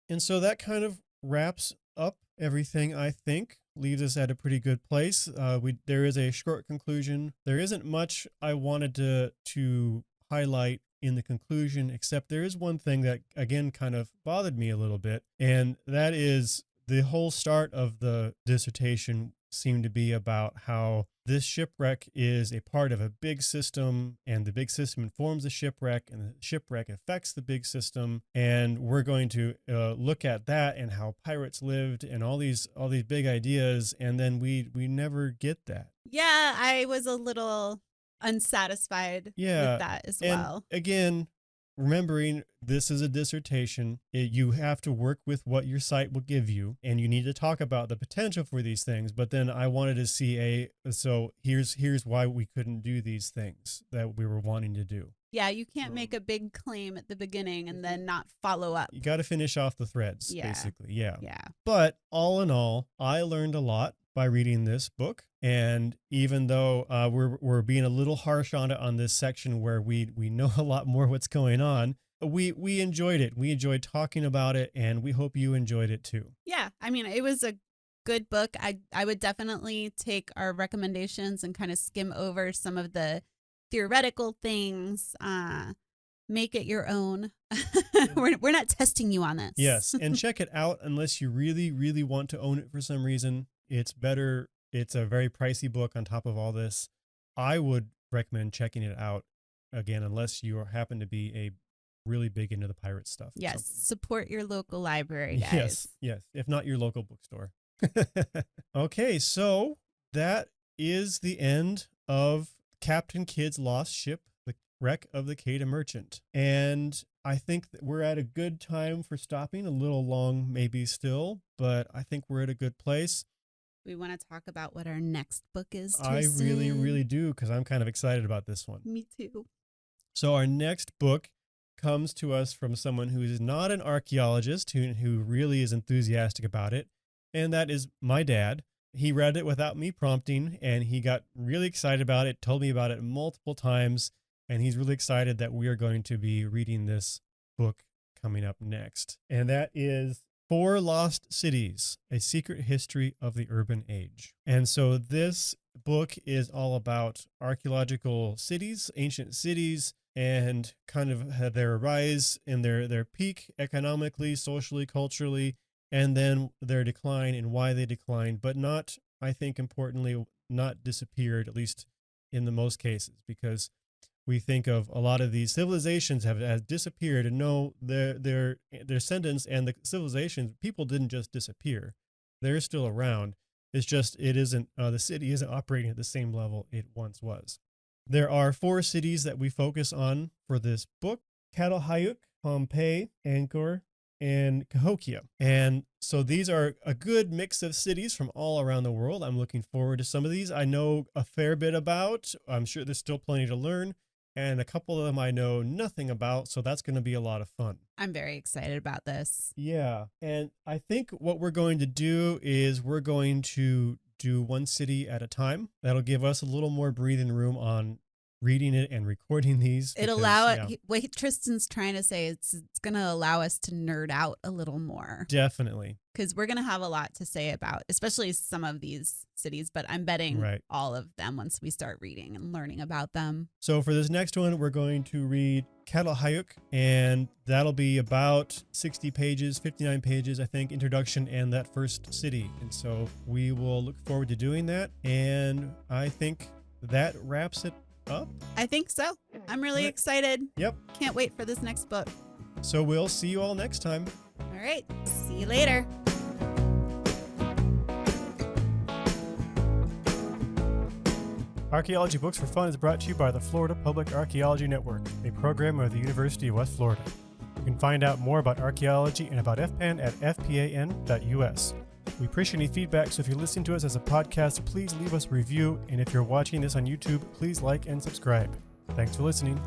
And so that kind of wraps up everything, I think. Leaves us at a pretty good place. There is a short conclusion. There isn't much I wanted to highlight in the conclusion, except there is one thing that, again, kind of bothered me a little bit, and that is the whole start of the dissertation seemed to be about how this shipwreck is a part of a big system, and the big system informs the shipwreck, and the shipwreck affects the big system, and we're going to look at that and how pirates lived and all these big ideas, and then we never get that. Yeah, I was a little unsatisfied with that as well. Again, remembering this is a dissertation, you have to work with what your site will give you, and you need to talk about the potential for these things. But then I wanted to see so here's why we couldn't do these things that we were wanting to do. Yeah, you can't make a big claim at the beginning and then not follow up. You got to finish off the threads, Yeah. basically. Yeah. Yeah. But all in all, I learned a lot by reading this book. And even though we're being a little harsh on it on this section where we know a lot more what's going on, we enjoyed it. We enjoyed talking about it, and we hope you enjoyed it too. Yeah. I mean, it was a good book. I would definitely take our recommendations and kind of skim over some of the theoretical things, make it your own. We're not testing you on this. Yes, and check it out unless you really, really want to own it for some reason. It's better. It's a very pricey book on top of all this. I would recommend checking it out again, unless you happen to be a really big into the pirate stuff. Yes, support your local library, guys. Yes, if not your local bookstore. Okay, so that is the end of Captain Kidd's Lost Ship, The Wreck of the Quedagh Merchant. And I think that we're at a good time for stopping, a little long maybe still, but I think we're at a good place. We want to talk about what our next book is. I really, really do, because I'm kind of excited about this one. Me too. So our next book comes to us from someone who is not an archaeologist, who really is enthusiastic about it, and that is my dad. He read it without me prompting, and he got really excited about it, told me about it multiple times, and he's really excited that we are going to be reading this book coming up next. And that is 4 Lost Cities, A Secret History of the Urban Age. And so this book is all about archaeological cities, ancient cities, and kind of their rise and their peak economically, socially, culturally, and then their decline and why they declined, but not, I think importantly, not disappeared, at least in the most cases, because we think of a lot of these civilizations have disappeared, and no, their descendants and the civilizations, people didn't just disappear. They're still around. It's just, it isn't, the city isn't operating at the same level it once was. There are 4 cities that we focus on for this book: Çatalhöyü, Pompeii, Angkor, and Cahokia. And so these are a good mix of cities from all around the world. I'm looking forward to some of these. I know a fair bit about. I'm sure there's still plenty to learn. And a couple of them I know nothing about, so that's going to be a lot of fun. I'm very excited about this. Yeah, and I think what we're going to do is we're going to do one city at a time. That'll give us a little more breathing room on reading it and recording these. It allow it. What Tristan's trying to say, it's going to allow us to nerd out a little more. Definitely. Because we're going to have a lot to say about, especially some of these cities, but I'm betting all of them once we start reading and learning about them. So for this next one, we're going to read Çatalhöyü, and that'll be about 60 pages, 59 pages, I think, introduction and that first city. And so we will look forward to doing that. And I think that wraps it up. I think so. I'm really excited. Yep. Can't wait for this next book. So we'll see you all next time. All right. See you later. Archaeology Books for Fun is brought to you by the Florida Public Archaeology Network, a program of the University of West Florida. You can find out more about archaeology and about FPAN at fpan.us. We appreciate any feedback, so if you're listening to us as a podcast, please leave us a review, and if you're watching this on YouTube, please like and subscribe. Thanks for listening.